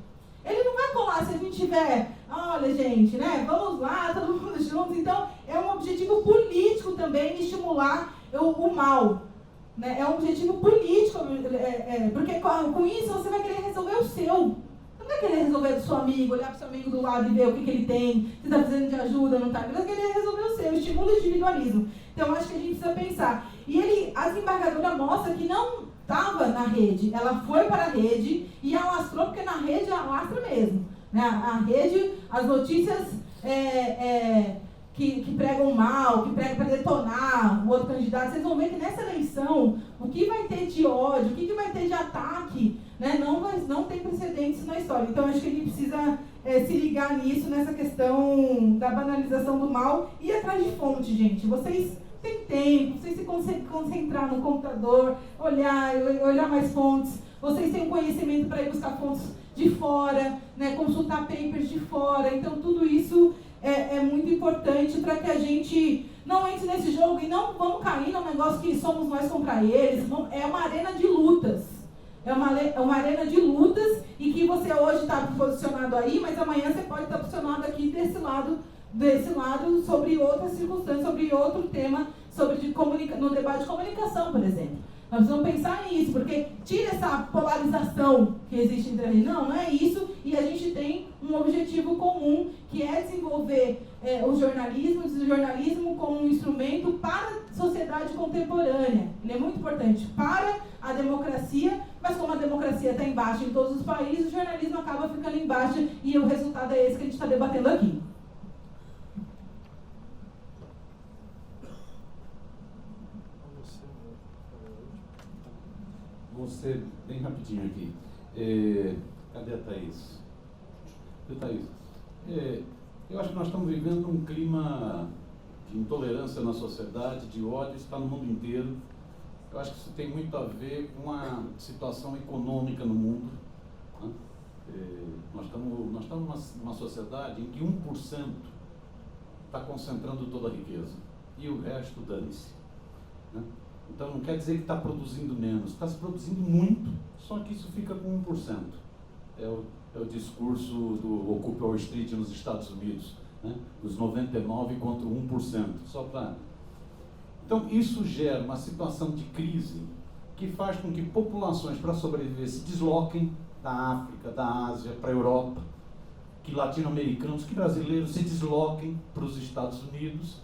Ele não vai colar se a gente tiver, olha gente, né, vamos lá, todo mundo juntos. Então, é um objetivo político também de estimular o mal. Né? É um objetivo político, porque com isso você vai querer resolver o seu. Você não vai querer resolver do seu amigo, olhar para o seu amigo do lado e ver o que ele tem, se está precisando de ajuda, não está. Você vai querer resolver o seu, estimula o individualismo. Então, acho que a gente precisa pensar. E a desembargadora mostra que não estava na rede, ela foi para a rede e alastrou, porque na rede alastra mesmo. Né? A rede, as notícias que pregam mal, que pregam para detonar o outro candidato, vocês vão ver que nessa eleição, o que vai ter de ódio, o que vai ter de ataque, né? Não tem precedentes na história. Então, acho que a gente precisa se ligar nisso, nessa questão da banalização do mal e ir atrás de fonte, gente. Vocês têm tempo, vocês se concentrar no computador, olhar mais fontes, vocês têm conhecimento para ir buscar fontes de fora, né, consultar papers de fora. Então, tudo isso é muito importante para que a gente não entre nesse jogo e não vamos cair num negócio que somos nós contra eles. É uma arena de lutas. É uma arena de lutas e que você hoje está posicionado aí, mas amanhã você pode estar posicionado aqui desse lado sobre outras circunstâncias, sobre outro tema no debate de comunicação, por exemplo. Nós precisamos pensar nisso, porque tira essa polarização que existe entre a gente. Não é isso, e a gente tem um objetivo comum, que é desenvolver o jornalismo como um instrumento para a sociedade contemporânea. Ele é muito importante para a democracia, mas como a democracia está embaixo em todos os países, o jornalismo acaba ficando embaixo, e o resultado é esse que a gente está debatendo aqui. Vou ser bem rapidinho aqui. Cadê a Thaís? Cadê a Thaís? Eu acho que nós estamos vivendo um clima de intolerância na sociedade, de ódio, isso está no mundo inteiro. Eu acho que isso tem muito a ver com a situação econômica no mundo. Né? Nós estamos numa sociedade em que 1% está concentrando toda a riqueza e o resto dane-se. Né? Então não quer dizer que está produzindo menos, está se produzindo muito, só que isso fica com 1%. É o discurso do Occupy Wall Street nos Estados Unidos, né? Os 99% contra 1%. Então isso gera uma situação de crise que faz com que populações, para sobreviver, se desloquem da África, da Ásia para a Europa, que latino-americanos, que brasileiros se desloquem para os Estados Unidos.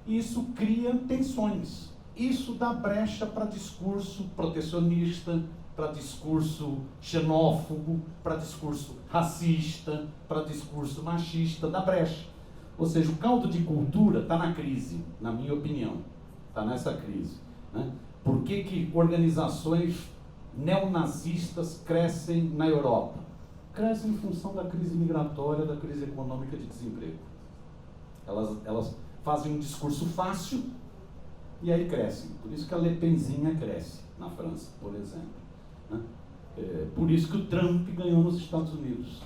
E isso cria tensões. Isso dá brecha para discurso protecionista, para discurso xenófobo, para discurso racista, para discurso machista, dá brecha. Ou seja, o caldo de cultura está na crise, na minha opinião, está nessa crise. Né? Por que organizações neonazistas crescem na Europa? Crescem em função da crise migratória, da crise econômica de desemprego. Elas fazem um discurso fácil, e aí crescem. Por isso que a Le Penzinha cresce na França, por exemplo. Né? Por isso que o Trump ganhou nos Estados Unidos.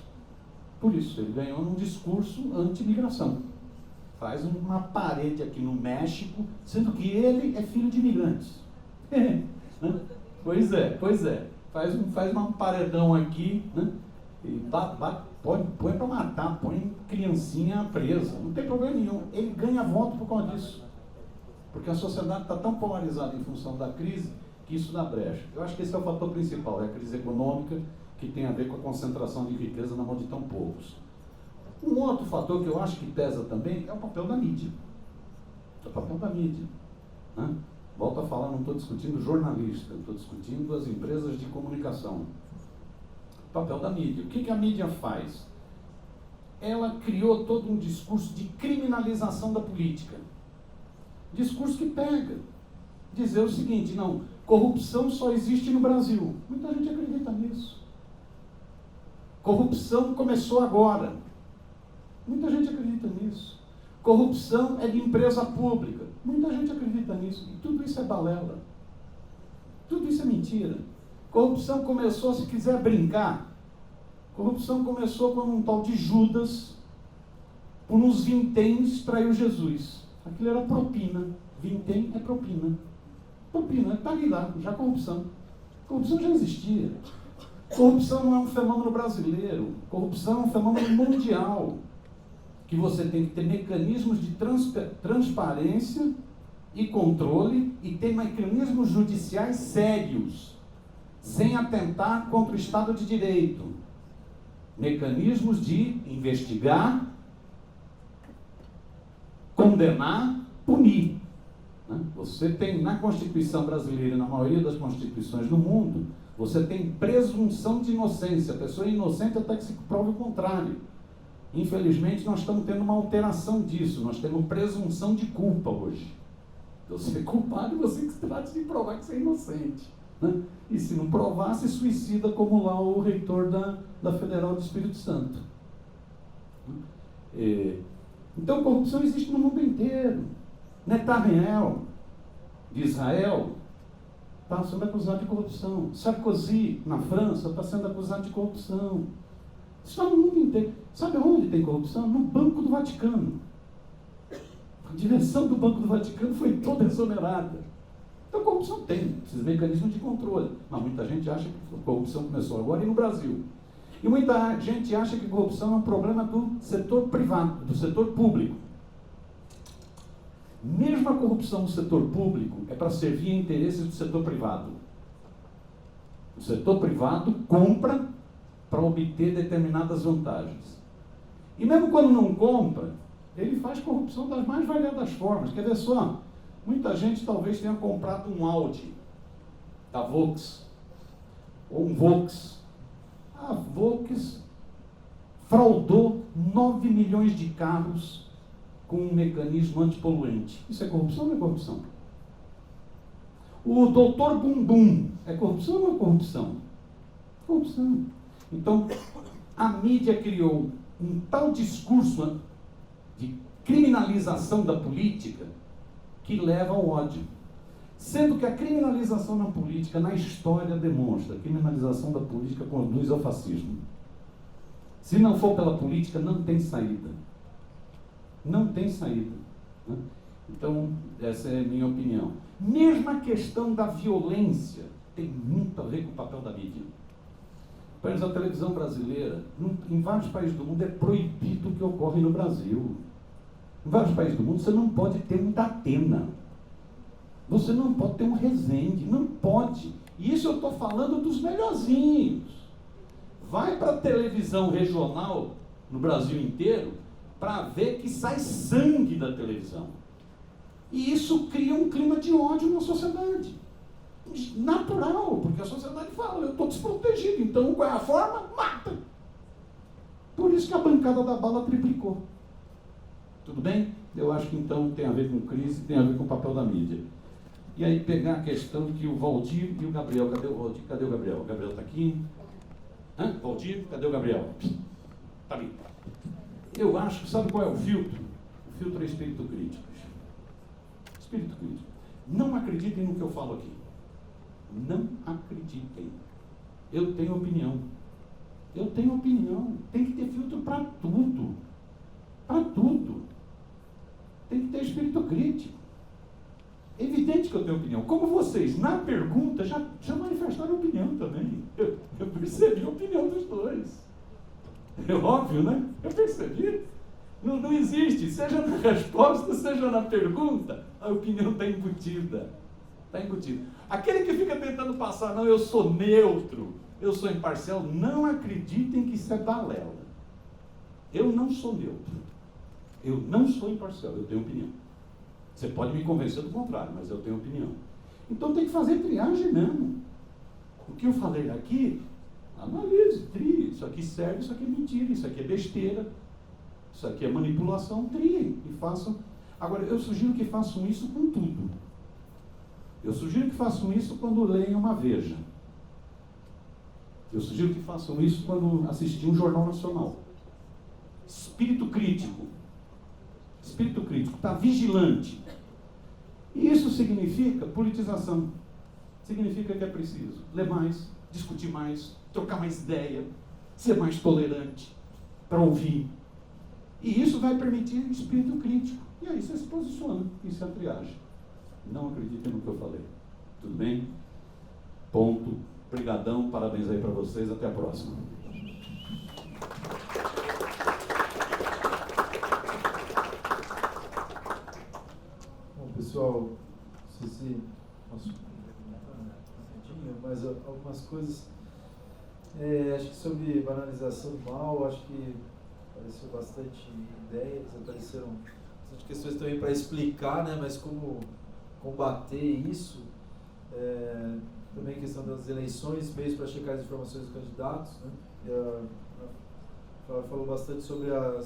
Por isso, ele ganhou num discurso anti-imigração. Faz uma parede aqui no México, sendo que ele é filho de imigrantes. Né? Pois é. Faz um paredão aqui, né? E põe para matar, põe criancinha presa. Não tem problema nenhum. Ele ganha voto por causa disso. Porque a sociedade está tão polarizada em função da crise que isso dá brecha. Eu acho que esse é o fator principal, é a crise econômica, que tem a ver com a concentração de riqueza na mão de tão poucos. Um outro fator que eu acho que pesa também é o papel da mídia. É o papel da mídia. Né? Volto a falar, não estou discutindo jornalista, estou discutindo as empresas de comunicação. O papel da mídia. O que a mídia faz? Ela criou todo um discurso de criminalização da política. Discurso que pega. Dizer o seguinte, não, corrupção só existe no Brasil. Muita gente acredita nisso. Corrupção começou agora. Muita gente acredita nisso. Corrupção é de empresa pública. Muita gente acredita nisso. E tudo isso é balela. Tudo isso é mentira. Corrupção começou, se quiser brincar, corrupção começou quando um tal de Judas, por uns vinténs, traiu Jesus. Aquilo era propina. Vintém é propina. Propina, está ali lá, já corrupção. Corrupção já existia. Corrupção não é um fenômeno brasileiro. Corrupção é um fenômeno mundial. Que você tem que ter mecanismos de transparência e controle e ter mecanismos judiciais sérios, sem atentar contra o Estado de Direito. Mecanismos de investigar, condenar, punir. Você tem na Constituição brasileira e na maioria das constituições do mundo, você tem presunção de inocência. A pessoa é inocente até que se prove o contrário. Infelizmente, nós estamos tendo uma alteração disso. Nós temos presunção de culpa hoje. Você é culpado e você que trata de provar que você é inocente. Né? E se não provar, se suicida, como lá o reitor da Federal do Espírito Santo. Então, corrupção existe no mundo inteiro. Netanyahu, de Israel, está sendo acusado de corrupção. Sarkozy, na França, está sendo acusado de corrupção. Isso está no mundo inteiro. Sabe onde tem corrupção? No Banco do Vaticano. A direção do Banco do Vaticano foi toda exonerada. Então, corrupção tem esses mecanismos de controle. Mas muita gente acha que a corrupção começou agora e no Brasil. E muita gente acha que corrupção é um problema do setor privado, do setor público. Mesmo a corrupção no setor público é para servir a interesses do setor privado. O setor privado compra para obter determinadas vantagens. E mesmo quando não compra, ele faz corrupção das mais variadas formas. Quer ver só? Muita gente talvez tenha comprado um Audi da Volks, ou um Volks. A Volks fraudou 9 milhões de carros com um mecanismo antipoluente. Isso é corrupção ou não é corrupção? O doutor Bumbum é corrupção ou não é corrupção? Corrupção. Então, a mídia criou um tal discurso de criminalização da política que leva ao ódio. Sendo que a criminalização na política, na história, demonstra que a criminalização da política conduz ao fascismo. Se não for pela política, não tem saída. Não tem saída. Né? Então, essa é a minha opinião. Mesmo a questão da violência tem muito a ver com o papel da mídia. Por exemplo, a televisão brasileira, em vários países do mundo, é proibido o que ocorre no Brasil. Em vários países do mundo, você não pode ter um Datena. Você não pode ter um Resende. Não pode. E isso eu estou falando dos melhorzinhos. Vai para a televisão regional, no Brasil inteiro, para ver que sai sangue da televisão. E isso cria um clima de ódio na sociedade. Natural, porque a sociedade fala, eu estou desprotegido, então qual é a forma? Mata! Por isso que a bancada da bala triplicou. Tudo bem? Eu acho que então tem a ver com crise, tem a ver com o papel da mídia. E aí pegar a questão que o Valdir e o Gabriel, cadê o Valdir? Cadê o Gabriel? O Gabriel está aqui. Hã? Valdir, cadê o Gabriel? Está ali. Eu acho que, sabe qual é o filtro? O filtro é espírito crítico. Espírito crítico. Não acreditem no que eu falo aqui. Não acreditem. Eu tenho opinião. Eu tenho opinião. Tem que ter filtro para tudo. Para tudo. Tem que ter espírito crítico. É evidente que eu tenho opinião. Como vocês, na pergunta, já manifestaram opinião também. Eu percebi a opinião dos dois. É óbvio, né? Eu percebi. Não existe, seja na resposta, seja na pergunta, a opinião está embutida. Está embutido. Aquele que fica tentando passar, não, eu sou neutro, eu sou imparcial, não acreditem que isso é balela. Eu não sou neutro. Eu não sou imparcial, eu tenho opinião. Você pode me convencer do contrário, mas eu tenho opinião. Então tem que fazer triagem mesmo. O que eu falei aqui, analise, trie. Isso aqui serve, isso aqui é mentira, isso aqui é besteira, isso aqui é manipulação, triem e façam. Agora, eu sugiro que façam isso com tudo. Eu sugiro que façam isso quando leem uma Veja. Eu sugiro que façam isso quando assistirem um Jornal Nacional. Espírito crítico. Espírito crítico, está vigilante. E isso significa politização. Significa que é preciso ler mais, discutir mais, trocar mais ideia, ser mais tolerante, para ouvir. E isso vai permitir espírito crítico. E aí você se posiciona, isso é a triagem. Não acreditem no que eu falei. Tudo bem? Ponto. Obrigadão, parabéns aí para vocês, até a próxima. Bom, pessoal, não sei se posso mas algumas coisas. Acho que sobre banalização do mal, acho que apareceu bastante ideias, apareceram bastante questões também para explicar, né, mas como combater isso. Também a questão das eleições, meios para checar as informações dos candidatos, né? Ela falou bastante sobre a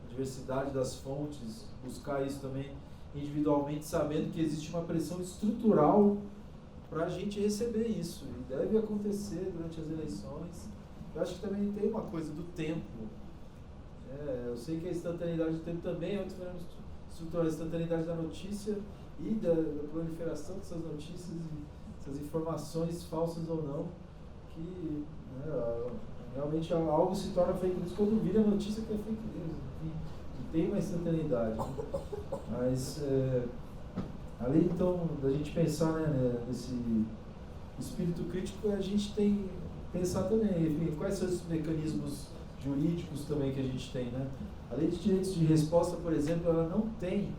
diversidade das fontes, buscar isso também individualmente, sabendo que existe uma pressão estrutural para a gente receber isso, e deve acontecer durante as eleições. Eu acho que também tem uma coisa do tempo. Eu sei que a instantaneidade do tempo também é outro fenômeno estrutural, a instantaneidade da notícia e da proliferação dessas notícias, essas informações falsas ou não, que realmente algo se torna fake news quando vira a notícia que é fake news, que tem uma instantaneidade. Mas, além então da gente pensar, né, nesse espírito crítico, a gente tem que pensar também, enfim, quais são os mecanismos jurídicos também que a gente tem, né? A lei de direitos de resposta, por exemplo, ela não tem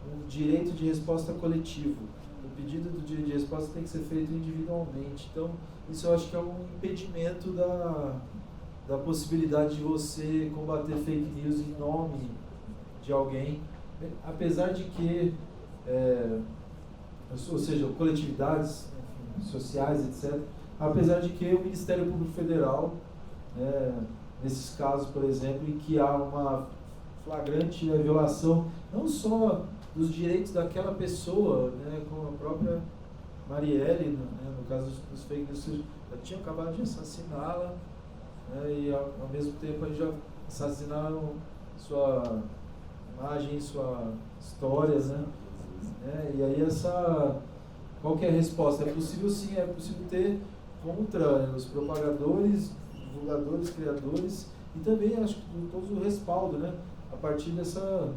um direito de resposta coletivo. O pedido do direito de resposta tem que ser feito individualmente. Então, isso eu acho que é um impedimento da possibilidade de você combater fake news em nome de alguém, apesar de que, ou seja, coletividades, enfim, sociais, etc., apesar de que o Ministério Público Federal, nesses casos, por exemplo, em que há uma flagrante violação não só dos direitos daquela pessoa, né, como a própria Marielle, né, no caso dos fake news, já tinham acabado de assassiná-la, né, e ao mesmo tempo eles já assassinaram sua imagem, sua história, né, e aí qual que é a resposta? É possível sim, é possível ter contra os propagadores, divulgadores, criadores, e também acho que todo o respaldo, né, a partir dessa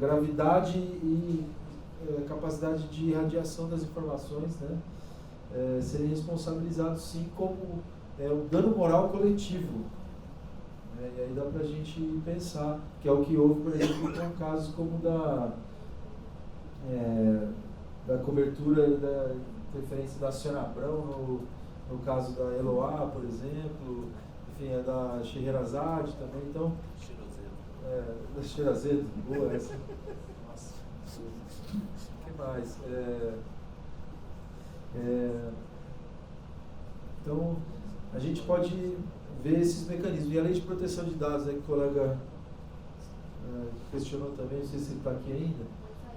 gravidade e capacidade de irradiação das informações, né, serem responsabilizados sim como o dano moral coletivo. E aí dá para a gente pensar, que é o que houve, por exemplo, com casos como da cobertura da interferência da Sônia Abrão no caso da Eloá, por exemplo, enfim, da Scheherazade também, então... da Scheherazade, boa essa. Nossa, o que mais? Então, a gente pode ver esses mecanismos. E a lei de proteção de dados, que o colega questionou também, não sei se ele está aqui ainda,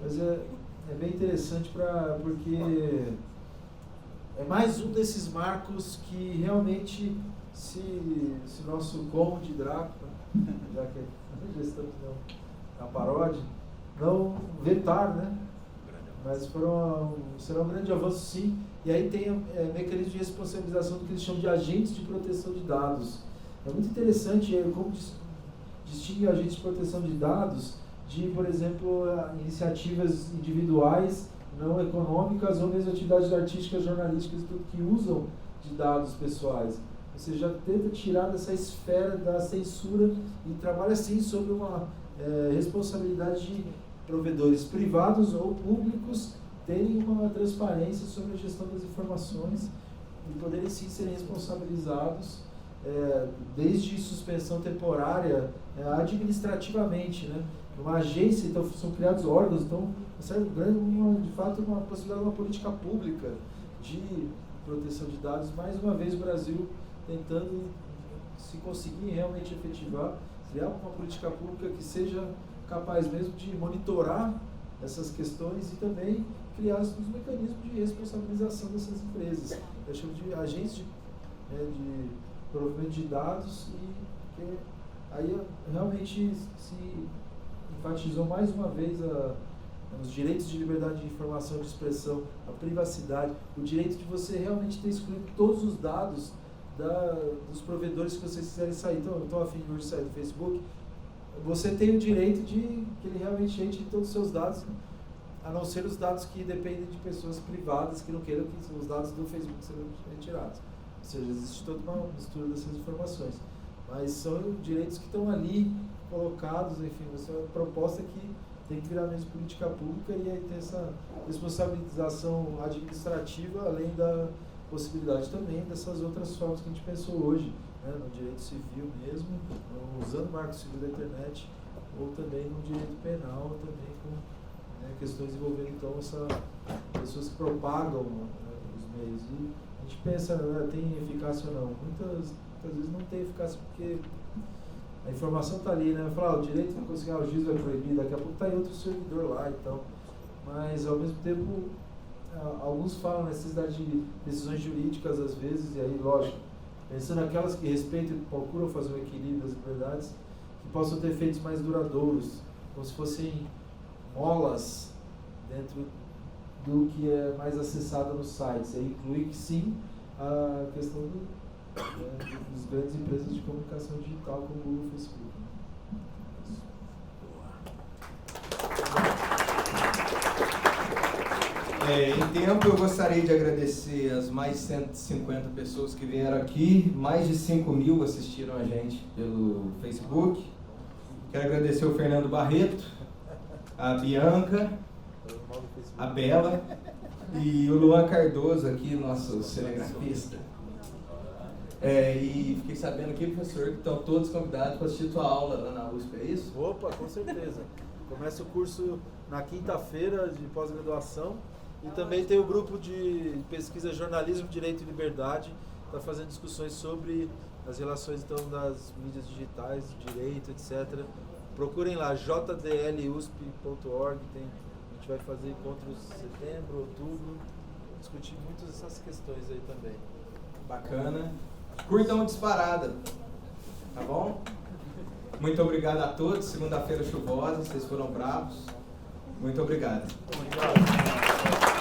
mas é bem interessante porque é mais um desses marcos que realmente, se nosso Conde Drácula, já que já estamos na paródia, não vetar, né? Mas será um grande avanço sim. E aí tem mecanismo de responsabilização do que eles chamam de agentes de proteção de dados. É muito interessante como distingue agentes de proteção de dados de, por exemplo, iniciativas individuais, não econômicas, ou mesmo atividades artísticas, jornalísticas, tudo que usam de dados pessoais. Você já tenta tirar dessa esfera da censura e trabalha sim sobre uma responsabilidade de provedores privados ou públicos terem uma transparência sobre a gestão das informações e poderem sim serem responsabilizados desde suspensão temporária administrativamente, né? Uma agência, então são criados órgãos, então de fato uma possibilidade de uma política pública de proteção de dados. Mais uma vez o Brasil tentando, se conseguir realmente efetivar, criar uma política pública que seja capaz mesmo de monitorar essas questões e também criar os mecanismos de responsabilização dessas empresas. Eu chamo de agentes de provimento de dados, e que aí realmente se enfatizou mais uma vez os direitos de liberdade de informação, de expressão, a privacidade, o direito de você realmente ter excluído todos os dados dos provedores que vocês quiserem sair. Então, eu estou a fim de hoje sair do Facebook, você tem o direito de que ele realmente entre todos os seus dados, a não ser os dados que dependem de pessoas privadas que não queiram que os dados do Facebook sejam retirados. Ou seja, existe toda uma mistura dessas informações. Mas são direitos que estão ali colocados, enfim, essa é uma proposta que tem que virar mesmo política pública, e aí tem essa responsabilização administrativa, além da possibilidade também dessas outras formas que a gente pensou hoje, né, no direito civil mesmo, usando o marco civil da internet, ou também no direito penal, também com questões envolvendo então pessoas que propagam os meios. E a gente pensa, tem eficácia ou não? Muitas vezes não tem eficácia, porque a informação está ali, né? Falar, o direito de conseguir o juiz vai proibir, daqui a pouco está em outro servidor lá, então. Mas ao mesmo tempo, alguns falam necessidade de decisões jurídicas às vezes, e aí, lógico, pensando naquelas que respeitam e procuram fazer um equilíbrio das liberdades, que possam ter efeitos mais duradouros, como se fossem molas dentro do que é mais acessado nos sites. Aí inclui que sim a questão das grandes empresas de comunicação digital como o Google e o Facebook. Em tempo, eu gostaria de agradecer as mais de 150 pessoas que vieram aqui, mais de 5.000 assistiram a gente pelo Facebook. Quero agradecer o Fernando Barreto, a Bianca, a Bela e o Luan Cardoso aqui, nosso cinegrafista. E fiquei sabendo aqui, professor, que estão todos convidados para assistir tua aula lá na USP, é isso? Opa, com certeza. Começa o curso na quinta-feira de pós-graduação e também tem o grupo de pesquisa Jornalismo, Direito e Liberdade, está fazendo discussões sobre as relações então das mídias digitais, direito, etc. Procurem lá, jdlusp.org, a gente vai fazer encontros em setembro, outubro, discutir muitas dessas questões aí também. Bacana. Curtam Disparada, tá bom? Muito obrigado a todos. Segunda-feira chuvosa, vocês foram bravos. Muito obrigado. Obrigado.